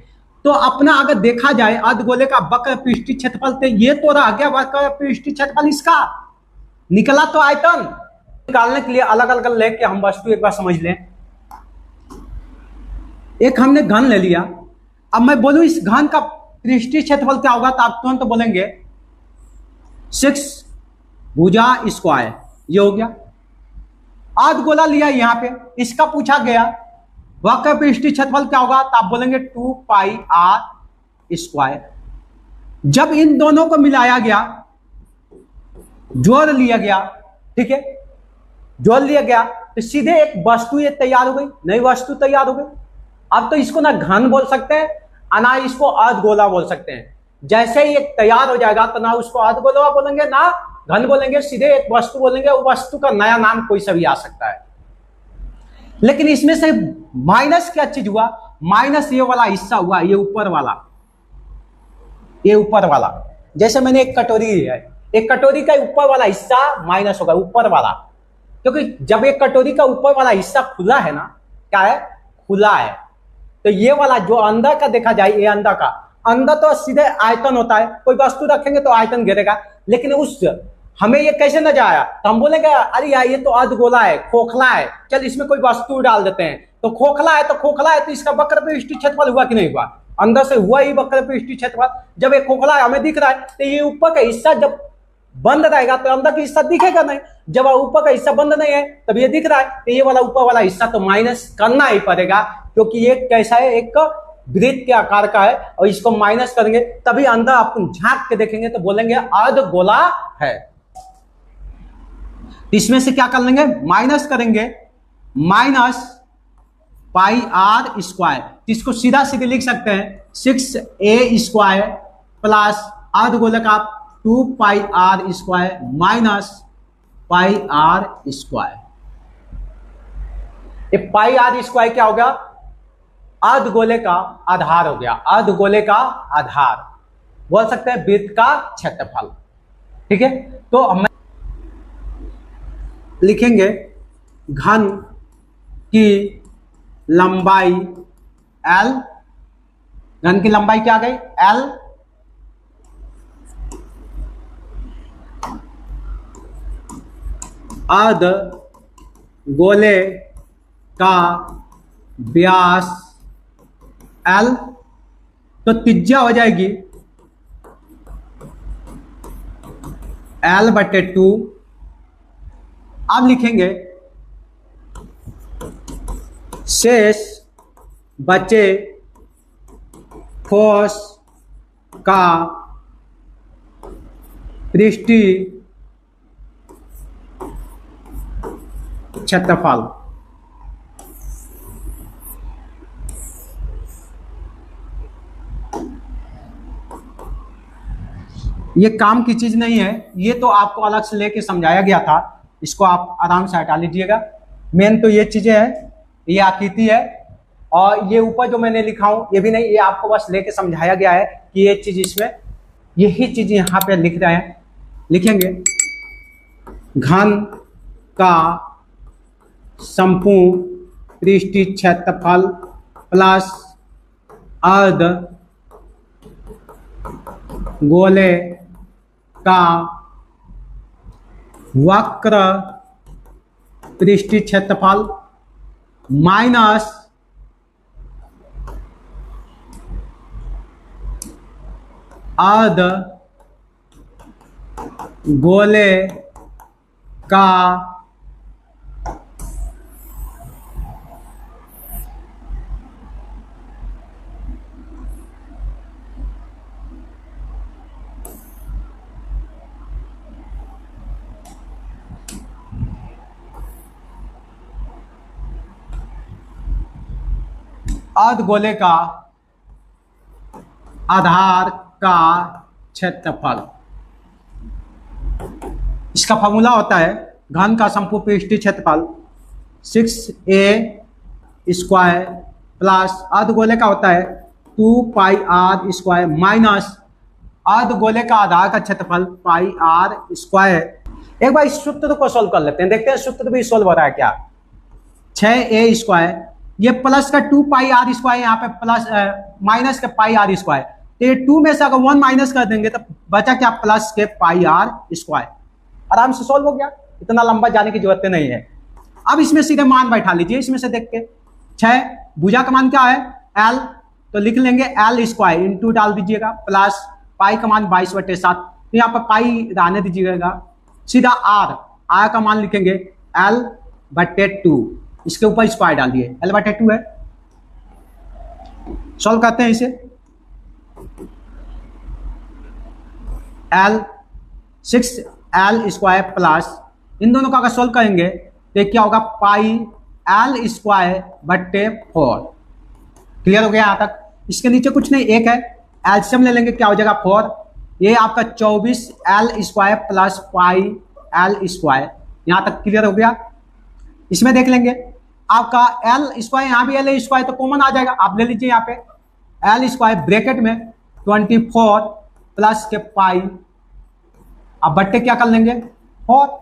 S1: तो अपना अगर देखा जाए अर्धगोले का वक्र पृष्ठीय क्षेत्रफल, तो ये तो रह गया वक्र पृष्ठीय क्षेत्रफल, इसका निकला तो आयतन। निकालने के लिए अलग अलग लेके हम वस्तु एक बार समझ लें। एक हमने घन ले लिया, अब मैं बोलूं इस घन का पृष्ठीय क्षेत्रफल क्या होगा, तो आप तुरंत तो बोलेंगे 6 भुजा स्क्वायर, ये हो गया। अर्धगोला लिया यहां पे, इसका पूछा गया वक्र पृष्ठीय क्षेत्रफल क्या होगा, तो आप बोलेंगे 2 पाई r स्क्वायर। जब इन दोनों को मिलाया गया, जोड़ लिया गया, ठीक है, जोड़ लिया गया, तो सीधे एक वस्तु ये तैयार हो गई, नई वस्तु तैयार हो गई। अब तो इसको ना घन बोल सकते हैं और ना इसको अर्धगोला बोल सकते हैं। जैसे ही एक तैयार हो जाएगा तो ना उसको अर्धगोला बोलेंगे ना घन बोलेंगे, सीधे एक वस्तु बोलेंगे। वो वस्तु का नया नाम कोई सा भी आ सकता है। लेकिन इसमें से माइनस क्या चीज हुआ, माइनस ये वाला हिस्सा हुआ, ये ऊपर वाला, ये ऊपर वाला। जैसे मैंने एक कटोरी है, एक कटोरी का ऊपर वाला हिस्सा माइनस होगा, ऊपर वाला, क्योंकि जब एक कटोरी का ऊपर वाला हिस्सा खुला है ना, क्या है, खुला है, तो ये वाला जो अंदर का देखा जाए, ये अंदर का, अंदर तो सीधे आयतन होता है, कोई वस्तु रखेंगे तो आयतन गिरेगा। लेकिन उस हमें ये कैसे नजर आया, तो हम बोलेंगे अरे यार ये तो अर्धगोला है, खोखला है, चल इसमें कोई वस्तु डाल देते हैं। तो खोखला है तो खोखला है, तो इसका वक्र पृष्ठीय क्षेत्रफल हुआ कि नहीं हुआ, अंदर से हुआ ही वक्र पृष्ठीय क्षेत्रफल। जब ये खोखला है हमें दिख रहा है, तो ये ऊपर का हिस्सा जब बंद रहेगा तो अंदर का हिस्सा दिखेगा नहीं। जब ऊपर का हिस्सा बंद नहीं है तब ये दिख रहा है, तो ये वाला ऊपर वाला हिस्सा तो माइनस करना ही पड़ेगा, क्योंकि ये कैसा है, एक वृत्त के आकार का है, और इसको माइनस करेंगे तभी अंदर आप झांक के देखेंगे तो बोलेंगे अर्धगोला है। इसमें से क्या कर लेंगे, माइनस करेंगे, माइनस पाई r स्क्वायर, इसको सीधा सीधे लिख सकते हैं 6a स्क्वायर प्लस अर्धगोले का 2 पाई r square minus pi r square. ये पाई r स्क्वायर क्या हो गया, अर्धगोले का आधार हो गया, अर्धगोले का आधार बोल सकते हैं, वृत्त का क्षेत्रफल। ठीक है, तो हम लिखेंगे घन की लंबाई L, घन की लंबाई क्या आ गई L, अर्धगोले का व्यास L, तो त्रिज्या हो जाएगी L/2। अब लिखेंगे शेष बचे ठोस का पृष्ठीय क्षेत्रफल। ये काम की चीज नहीं है, ये तो आपको अलग से लेके समझाया गया था, इसको आप आराम से हटा लीजिएगा। मेन तो ये चीजें है, ये आकृति है, और ये ऊपर जो मैंने लिखा हूं ये भी नहीं, ये आपको बस लेके समझाया गया है कि ये चीज इसमें, यही चीज यहाँ पे लिख रहे हैं। लिखेंगे घन का संपूर्ण पृष्ठीय क्षेत्रफल प्लस अर्धगोले का वक्र पृष्ठीय क्षेत्रफल माइनस अर्धगोले का अर्धगोले का आधार का क्षेत्रफल। इसका फॉर्मूला होता है घन का संपूर्ण पृष्ठीय क्षेत्रफल 6a स्क्वायर प्लस अर्धगोले का होता है 2πr² माइनस अर्धगोले का आधार का क्षेत्रफल πr²। एक बार इस सूत्र को सोल्व कर लेते हैं, देखते हैं सूत्र भी सोल्व हो रहा है क्या। 6a², ये प्लस का 2πr², यहाँ पे प्लस माइनस के πr², तो ये 2 में से अगर 1 माइनस कर देंगे तो बचा क्या, प्लस के πr²। आराम से सोल्व हो गया, इतना लंबा जाने की जरूरत नहीं है। अब इसमें सीधे मान बैठा लीजिए, इसमें से देख के 6 भुजा का मान क्या है l, तो लिख लेंगे l² इंटू डाल दीजिएगा प्लस पाई का मान 22/7, तो यहाँ पर पाई रहने दीजिएगा, सीधा r का मान लिखेंगे l/2, इसके ऊपर स्क्वायर डाल दिए, l/2 है। सॉल्व करते हैं इसे, l² प्लस इन दोनों का अगर सोल्व करेंगे तो क्या होगा, पाई l²/4। क्लियर हो गया यहाँ तक। इसके नीचे कुछ नहीं, एक है, एलसीएम ले लेंगे, क्या हो जाएगा 4, ये आपका 24l² प्लस पाई l²। यहाँ तक क्लियर हो गया। इसमें देख लेंगे आपका l², यहाँ भी l² तो कॉमन आ जाएगा, आप ले लीजिए यहाँ पे l² ब्रैकेट में 24 प्लस के पाई, अब बट्टे क्या कर लेंगे 4।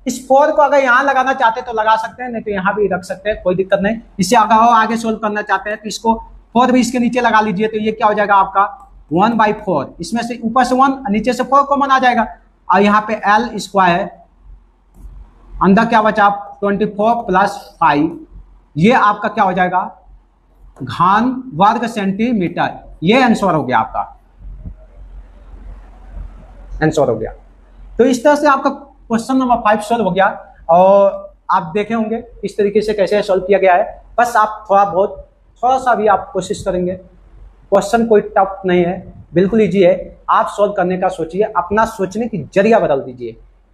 S1: इस 4 को अगर यहाँ लगाना चाहते हैं तो लगा सकते हैं, नहीं तो यहाँ भी रख सकते हैं, कोई दिक्कत नहीं। इससे अगर और आगे सोल्व करना चाहते हैं तो इसको 4 भी इसके नीचे लगा लीजिए, तो ये क्या हो जाएगा आपका 1/4, इसमें से ऊपर से 1 नीचे से 4 कॉमन आ जाएगा, और यहाँ पे l², अंदर क्या बचा 24 प्लस 5, ये आपका क्या हो जाएगा घन वर्ग सेंटीमीटर। ये आंसर हो गया आपका, आंसर हो गया। तो इस तरह से आपका क्वेश्चन नंबर 5 सॉल्व हो गया, और आप देखे होंगे इस तरीके से कैसे सॉल्व किया गया है। बस आप थोड़ा सा भी आप कोशिश करेंगे, क्वेश्चन कोई टफ नहीं है, बिल्कुल इजी है। आप सॉल्व करने का सोचिए, अपना सोचने की जरिया बदल दीजिए,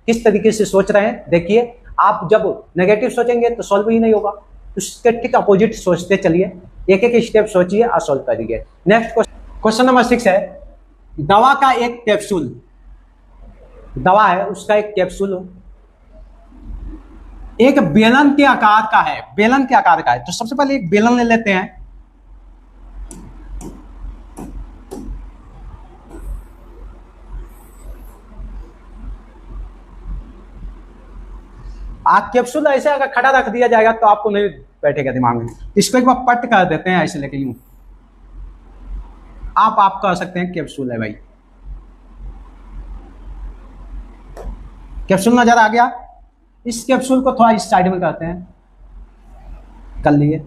S1: किस तरीके से सोच रहे हैं देखिए। आप जब नेगेटिव सोचेंगे तो सॉल्व ही नहीं होगा, उसके ठीक अपोजिट सोचते चलिए, एक एक स्टेप सोचिए और सॉल्व करिए। नेक्स्ट क्वेश्चन नंबर 6 है, दवा का एक कैप्सूल, दवा है उसका एक कैप्सूल एक बेलन के आकार का है, बेलन के आकार का है। तो सबसे पहले एक बेलन ले लेते हैं, कैप्सूल ऐसे अगर खड़ा रख दिया जाएगा तो आपको नहीं बैठेगा दिमाग में, इसको एक बार पट कर देते हैं ऐसे लेके यूं, आप कर सकते हैं कैप्सूल है भाई। कैप्सूल नजर आ गया, इस कैप्सूल को थोड़ा इस साइड में करते हैं, कर लिए,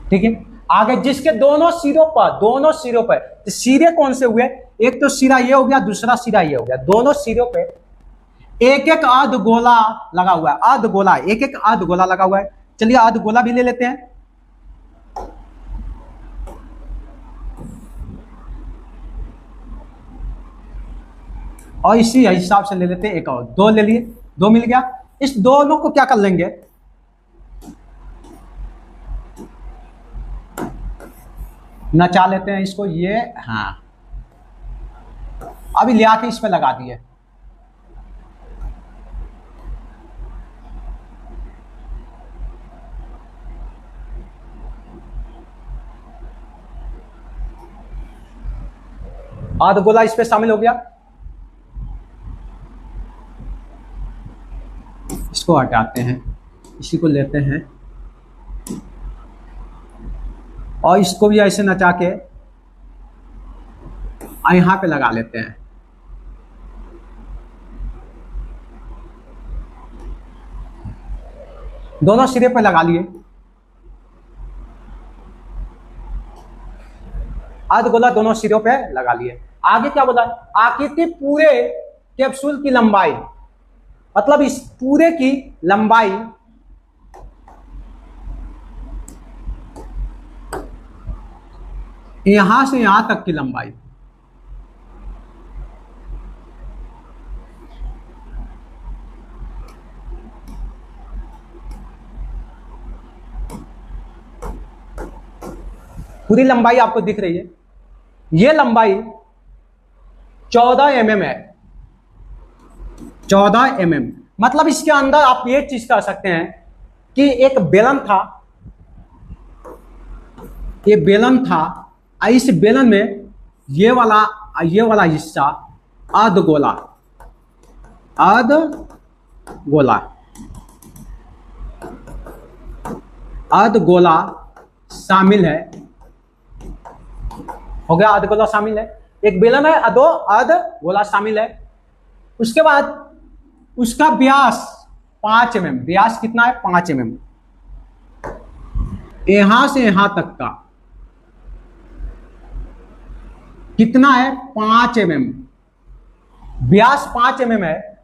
S1: ठीक है। आगे जिसके दोनों सिरों पर तो सिरे कौन से हुए, एक तो सिरा ये हो गया, दूसरा सिरा ये हो गया, दोनों सिरों पे एक एक अर्धगोला लगा हुआ है, अर्धगोला एक एक अर्धगोला लगा हुआ है। चलिए अर्धगोला भी ले लेते हैं, और इसी हिसाब से ले लेते हैं, एक और 2 ले लिए, 2 मिल गया। इस दोनों को क्या कर लेंगे, नचा लेते हैं इसको, ये हाँ, अभी ले आके इस पे लगा दिए। अर्धगोला इस पे शामिल हो गया, इसको हटाते हैं, इसी को लेते हैं और इसको भी ऐसे नचा के यहां पे लगा लेते हैं। दोनों सिरे पे लगा लिए, अर्धगोला दोनों सिरों पे लगा लिए। आगे क्या बोला, आकृति पूरे कैप्सूल की लंबाई, मतलब इस पूरे की लंबाई यहां से यहां तक की लंबाई, पूरी लंबाई आपको दिख रही है। ये लंबाई 14 mm है, 14 mm। मतलब इसके अंदर आप ये चीज कर सकते हैं कि एक बेलन था, ये बेलन था, इस बेलन में ये वाला हिस्सा अर्धगोला अर्धगोला शामिल है। हो गया, अर्धगोला शामिल है, एक बेलन है, दो अर्धगोला शामिल है। उसके बाद उसका व्यास 5 mm, व्यास कितना है 5 mm, यहां से यहां तक का कितना है 5 mm, व्यास 5 mm है,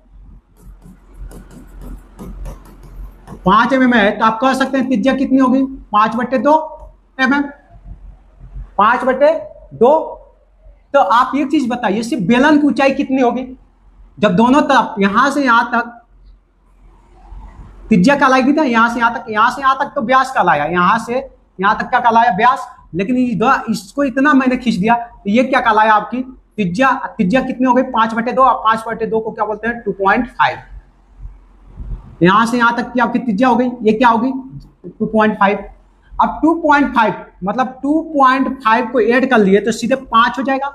S1: 5 mm है, तो आप कह सकते हैं त्रिज्या कितनी होगी 5/2 mm, 5/2। तो आप ये चीज बताइए, सिर्फ बेलन की ऊंचाई कितनी होगी जब दोनों तरफ यहां से यहां तक त्रिज्या कहलाएगी था, यहां से यहां तक तो व्यास कहलाया, यहां से यहां तक क्या कहलाया व्यास, लेकिन इसको इतना मैंने खींच दिया तो ये क्या कहलाया आपकी त्रिज्या। त्रिज्या कितनी हो गई 5/2, और 5/2 को क्या बोलते हैं 2.5। यहां से यहां तक की आपकी त्रिज्या हो गई, ये क्या होगी 2.5। अब 2.5 मतलब 2.5 को ऐड कर लिए तो सीधे 5 हो जाएगा,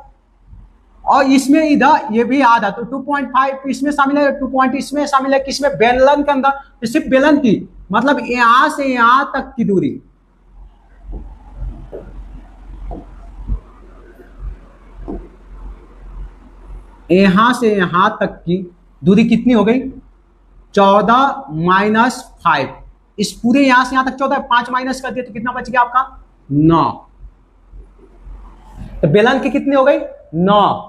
S1: और इसमें इधर ये भी याद है तो 2.5 इसमें शामिल है, 2 पॉइंट इसमें शामिल है, किसमें बेलन के अंदर, तो सिर्फ बेलन की मतलब यहां से यहां तक की दूरी, यहां से यहां तक की दूरी कितनी हो गई 14 - 5। इस पूरे यहां से यहां तक 14, 5 माइनस कर दिया तो कितना बच गया आपका 9। तो बेलन की कितनी हो गई 9।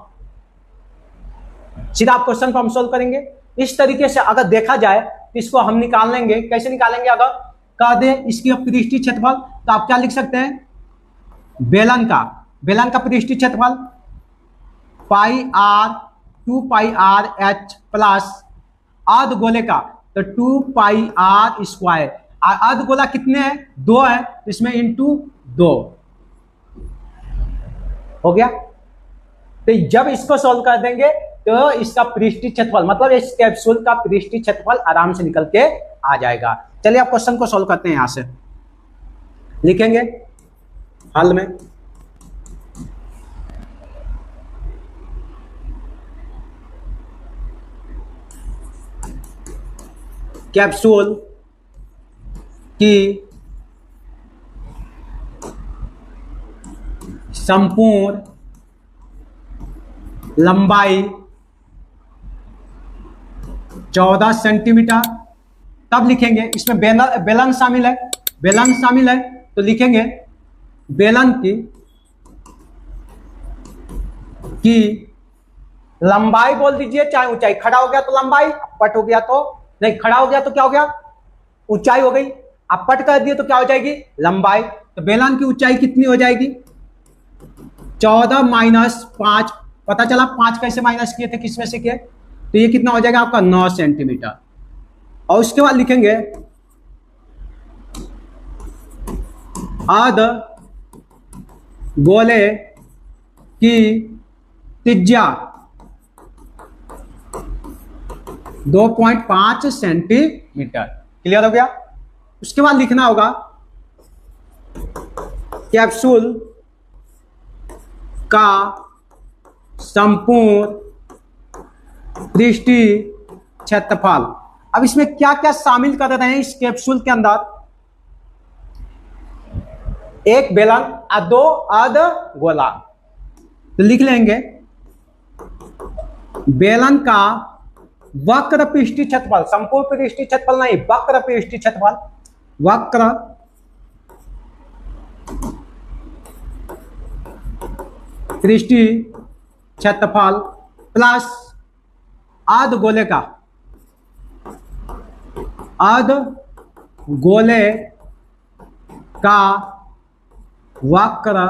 S1: सीधा आप क्वेश्चन को हम सोल्व करेंगे इस तरीके से। अगर देखा जाए तो इसको हम निकाल लेंगे, कैसे निकालेंगे, अगर कह दे इसकी पृष्ठीय क्षेत्रफल तो आप क्या लिख सकते हैं, बेलन का पृष्ठीय क्षेत्रफल πr 2πrh प्लस अर्धगोले का तो 2πr²। अर्धगोला कितने हैं 2 है, इसमें इंटू 2 हो गया। तो जब इसको सॉल्व कर देंगे तो इसका पृष्ठीय क्षेत्रफल मतलब इस कैप्सूल का पृष्ठीय क्षेत्रफल आराम से निकल के आ जाएगा। चलिए आप क्वेश्चन को सॉल्व करते हैं, यहां से लिखेंगे हल में कैप्सूल की संपूर्ण लंबाई 14 सेंटीमीटर। तब लिखेंगे इसमें बेलन शामिल है, तो लिखेंगे बेलन की लंबाई बोल दीजिए, चाहे ऊंचाई, खड़ा हो गया तो लंबाई, पट हो गया तो नहीं, खड़ा हो गया तो क्या हो गया ऊंचाई हो गई, आप पट कर दिए तो क्या हो जाएगी लंबाई। तो बेलन की ऊंचाई कितनी हो जाएगी 14 - 5, पता चला 5 कैसे माइनस किए थे, किसमें से किए, तो ये कितना हो जाएगा आपका 9 सेंटीमीटर। और उसके बाद लिखेंगे अर्धगोले की त्रिज्या 2.5 सेंटीमीटर। क्लियर हो गया। उसके बाद लिखना होगा कैप्सूल का संपूर्ण पृष्ठीय क्षेत्रफल। अब इसमें क्या क्या शामिल कर रहे हैं इस कैप्सूल के अंदर, एक बेलन और 2 अर्धगोला। तो लिख लेंगे बेलन का वक्र पृष्ठीय क्षेत्रफल, संपूर्ण पृष्ठीय क्षेत्रफल नहीं, वक्र पृष्ठीय क्षेत्रफल, वक्र पृष्ठीय क्षेत्रफल प्लस अर्धगोले का वक्र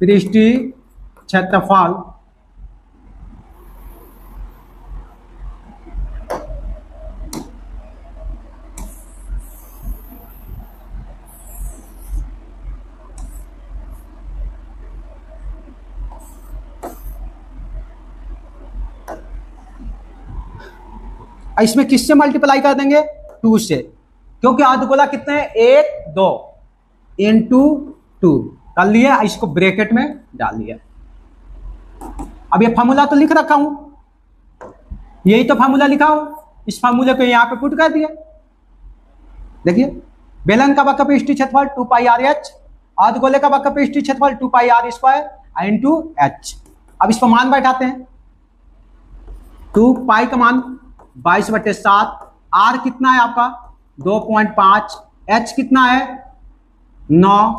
S1: पृष्ठीय क्षेत्रफल इसमें किससे मल्टीप्लाई कर देंगे 2 से, क्योंकि अर्धगोला कितने हैं 1 2 इंटू 2 कर लिए, इसको ब्रैकेट में डाल दिया। अब ये फार्मूला तो लिख रखा हूं, यही तो फार्मूला लिखा हो, इस फार्मूले को यहां पे पुट कर दिया। देखिए बेलन का वक्रपृष्ठीय क्षेत्रफल 2 पाई आर एच, अर्धगोले का वक्रपृष्ठीय क्षेत्रफल 2 पाई आर स्क्वायर इंटू एच। अब इस पर मान बैठाते हैं, 2 पाई का मान 22/7, आर कितना है आपका 2.5, एच कितना है 9,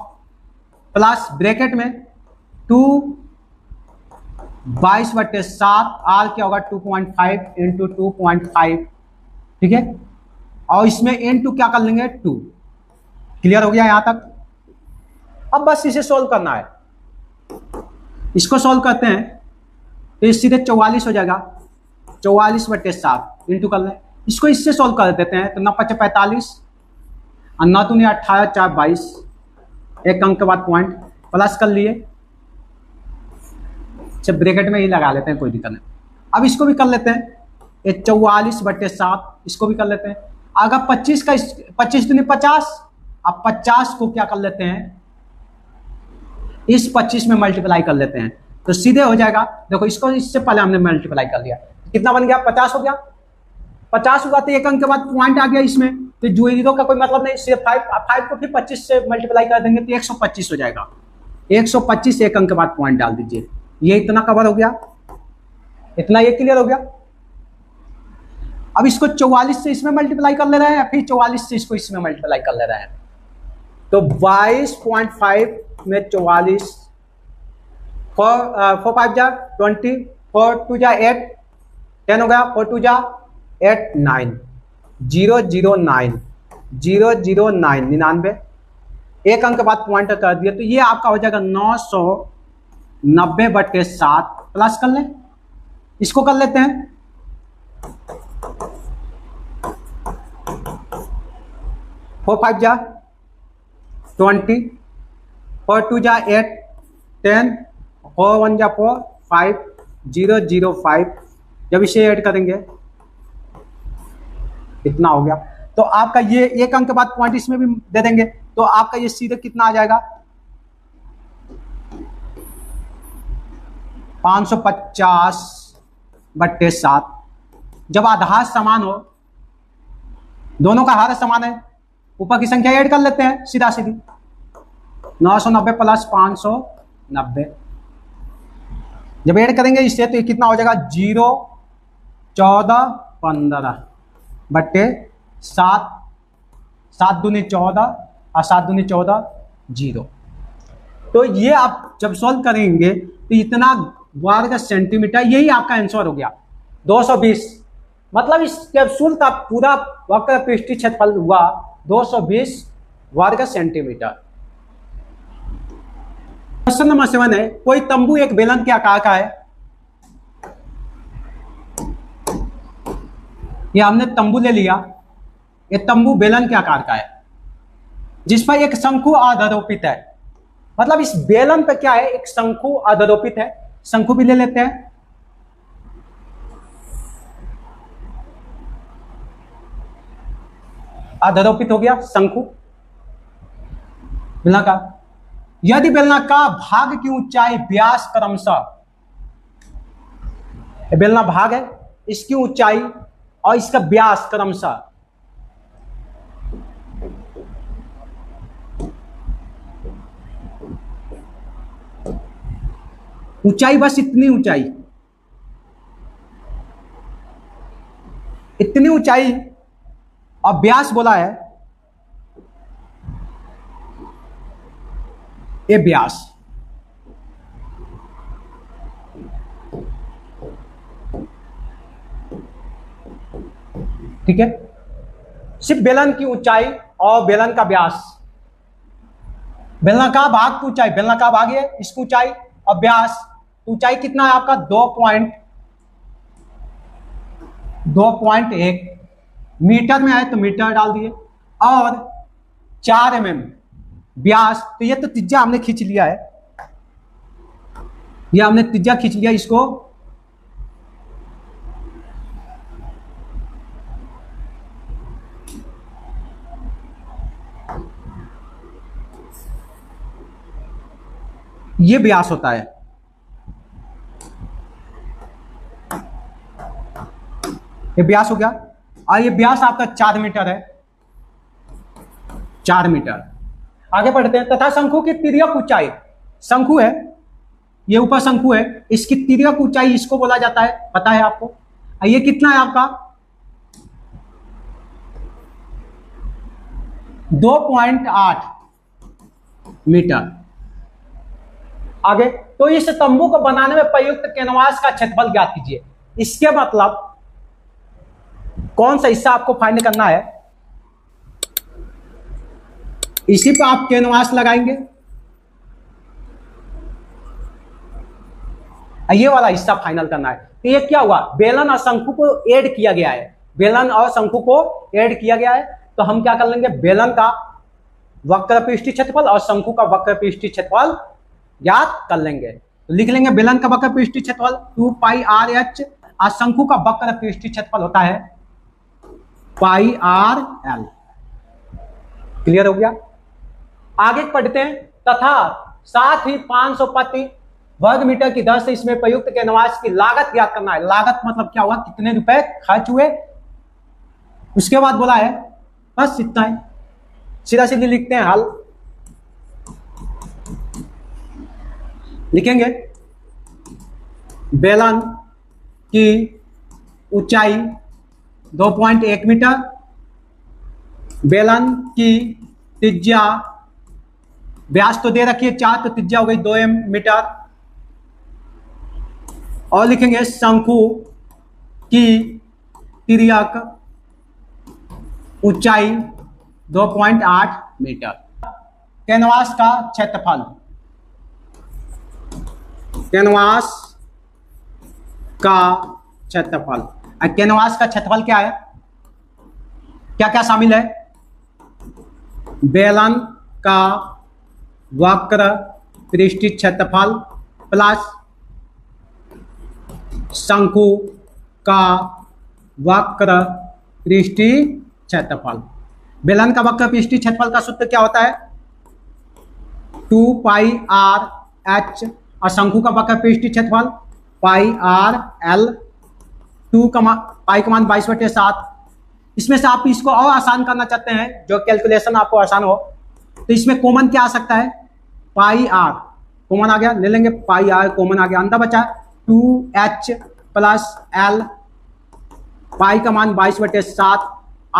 S1: प्लस ब्रैकेट में 2 22/7, आर क्या होगा 2.5 इंटू 2.5, ठीक है। और इसमें n2 क्या कर लेंगे 2। क्लियर हो गया यहां तक। अब बस इसे सोल्व करना है, इसको सोल्व करते हैं तो इस सीधे 44 हो जाएगा, 44/7 इंटू कर लें, इसको इससे सोल्व कर देते हैं तो 9×5 = 45 और 9 दूनी 18, 4 22, एक अंक के बाद पॉइंट प्लस कर लिए, जब ब्रैकेट में ही लगा लेते हैं कोई दिक्कत नहीं। अब इसको भी कर लेते हैं, ये 44/7, इसको भी कर लेते हैं। अगर 25 का 25 दूनी 50, अब 50 को क्या कर लेते हैं इस 25 में मल्टीप्लाई कर लेते हैं तो सीधे हो जाएगा। देखो इसको इससे पहले हमने मल्टीप्लाई कर लिया, कितना बन गया 50 हो गया, 50 हुआ तो एक अंक के बाद पॉइंट आ गया इसमें, तो जीरो का कोई मतलब नहीं, सिर्फ 5 को फिर 25 से मल्टीप्लाई कर देंगे तो 125 हो जाएगा, 125 एक अंक के बाद पॉइंट डाल दीजिए। ये इतना कवर हो गया, इतना ये क्लियर हो गया। अब इसको 44 से इसमें मल्टीप्लाई कर ले रहे हैं, फिर 44 से इसको इसमें मल्टीप्लाई कर ले रहे हैं, तो 22.5 में 44, 4 5 जा 20, 4 2 जा 8, 10 हो गया, 4 2 जा 8 9, 009 009 99, एक अंक के बाद पॉइंट कर दिया तो ये आपका हो जाएगा 990/7, प्लस कर लें, इसको कर लेते हैं 4 5 जा 20, 4 2 जा 8, 10, 4 1 जा 4, 5 005, जब इसे ऐड करेंगे इतना हो गया। तो आपका ये एक अंक के बाद पॉइंट इसमें भी दे देंगे तो आपका ये सीधे कितना आ जाएगा 550/7। जब आधार समान हो, दोनों का हार समान है, ऊपर की संख्या ऐड कर लेते हैं सीधा सीधी, 990 + 590, जब ऐड करेंगे इससे तो ये कितना हो जाएगा 0 14 15/7, 7 दूनी 14 और 7 दूनी 14 0। तो ये आप जब सॉल्व करेंगे तो इतना वर्ग सेंटीमीटर, यही आपका आंसर हो गया 220। मतलब इस कैप्सूल का पूरा वक्रपृष्ठीय क्षेत्रफल हुआ 220 वर्ग सेंटीमीटर। क्वेश्चन नंबर 7 है, कोई तंबू एक बेलन के आकार का है। ये हमने तंबू ले लिया, ये तंबू बेलन के आकार का है जिस पर एक शंकु आधारोपित है। मतलब इस बेलन पे क्या है, एक शंकु आधारोपित है, शंकु भी ले लेते हैं। आधारोपित हो गया शंकु बेलनाकार। यदि बेलनाकार भाग की ऊंचाई व्यास क्रमशः, बेलना भाग है, इसकी ऊंचाई और इसका व्यास क्रमशः ऊंचाई, बस इतनी ऊंचाई, इतनी ऊंचाई और व्यास बोला है, ये व्यास, ठीक है। सिर्फ बेलन की ऊंचाई और बेलन का व्यास, बेलनाकार भाग की ऊंचाई, बेलनाकार भाग है इसकी ऊंचाई और व्यास, ऊंचाई कितना है आपका 2.1 मीटर में है तो मीटर डाल दिए, और 4 mm व्यास, तो ये तो त्रिज्या हमने खींच लिया है, ये हमने त्रिज्या खींच लिया इसको, ये व्यास होता है। ये व्यास हो गया, और ये व्यास आपका 4 मीटर है, 4 मीटर। आगे बढ़ते हैं। तथा शंकु की तिर्यक ऊंचाई, शंकु है, ये ऊपर शंकु है, इसकी तिर्यक ऊंचाई इसको बोला जाता है, पता है आपको। ये कितना है आपका 2.8 मीटर। आगे, तो इस तंबू को बनाने में प्रयुक्त कैनवास का क्षेत्रफल ज्ञात कीजिए। इसके मतलब कौन सा हिस्सा आपको फाइंड करना है, इसी पे आप कैनवास लगाएंगे। ये वाला हिस्सा फाइनल करना है। तो ये क्या हुआ, बेलन और शंकु को ऐड किया गया है, बेलन और शंकु को ऐड किया गया है। तो हम क्या कर लेंगे, बेलन का वक्र पृष्ठीय क्षेत्रफल और शंकु का वक्र पृष्ठीय क्षेत्रफल याद कर लेंगे। तो लिख लेंगे बेलन का वक्र पृष्ठीय क्षेत्रफल 2πrh और शंकु का वक्र पृष्ठीय क्षेत्रफल होता है πrl। क्लियर हो गया। आगे पढ़ते हैं। तथा साथ ही 500 प्रति वर्ग मीटर की दर से इसमें प्रयुक्त कैनवास की लागत ज्ञात करना है। लागत मतलब क्या हुआ, कितने रुपए खर्च हुए, उसके बाद बोला है, बस इतना है। सीधा सीधी लिखते हैं हल, लिखेंगे बेलन की ऊंचाई 2.1 मीटर, बेलन की त्रिज्या, व्यास तो दे रखी है 4, तो त्रिज्या हो गई 2 मीटर, और लिखेंगे शंकु की तिर्यक ऊंचाई 2.8 मीटर। कैनवास का क्षेत्रफल, कैनवास का क्षेत्रफल, कैनवास का क्षेत्रफल क्या है, क्या क्या शामिल है, बेलन का वक्र पृष्ठीय क्षेत्रफल प्लस शंकु का वक्र पृष्ठीय क्षेत्रफल। बेलन का वक्र पृष्ठीय क्षेत्रफल का सूत्र क्या होता है, 2πrh, और शंकु का वक्र पृष्ठीय क्षेत्रफल πrl, 2 पाई का मान 22/7। इसमें से आप इसको और आसान करना चाहते हैं, जो कैलकुलेशन आपको आसान हो, तो इसमें कॉमन क्या आ सकता है, πr कॉमन आ गया, ले लेंगे πr कॉमन आ गया, अंदर बचा 2h प्लस l, पाई का मान 22/7,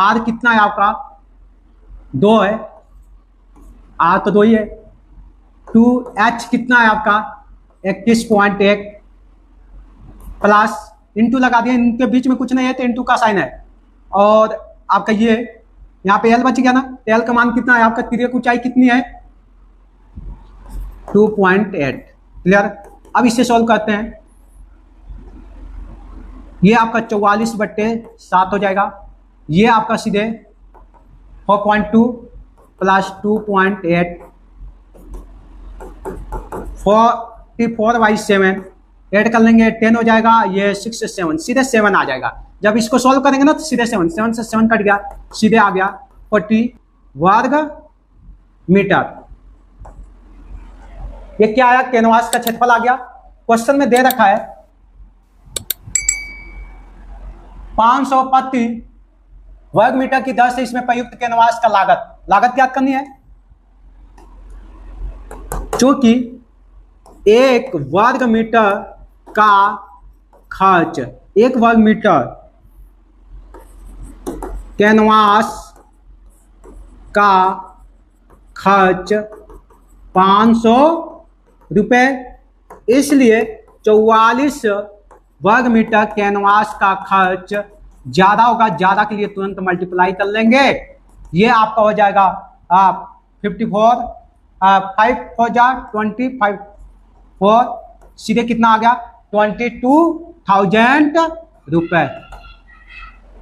S1: r कितना है आपका 2 है, r तो 2 ही है, 2h कितना है आपका 21.1 प्लस इंटू लगा दिया, इनके बीच में कुछ नहीं है तो इंटू का साइन है, और आपका ये यहाँ पे l बच गया ना, तो l का मान कितना है आपका, तिर्यक ऊंचाई कितनी है 2.8। क्लियर। अब इसे सॉल्व करते हैं। ये आपका 44/7 हो जाएगा, ये आपका सीधे 4.2 प्लस 2.8 44/7 ऐड कर लेंगे 10 हो जाएगा, ये 6 से 7 सीधे 7 आ जाएगा। जब इसको सॉल्व करेंगे ना तो सीधे 7 से 7 कट गया, सीधे आ गया 40 वर्ग मीटर। ये क्या आया, कैनवास का क्षेत्रफल आ गया। क्वेश्चन में दे रखा है 500 प्रति वर्ग मीटर की दर से इसमें प्रयुक्त कैनवास का लागत ज्ञात करनी है, क्योंकि 1 वर्ग मीटर का खर्च, 1 वर्ग मीटर कैनवास का खर्च 500 रुपए, इसलिए 44 वर्ग मीटर कैनवास का खर्च ज्यादा होगा, ज्यादा के लिए तुरंत मल्टीप्लाई कर लेंगे, ये आपका हो जाएगा 54 5 हो जा 25 4 सीधे कितना आ गया 22,000 रुपए।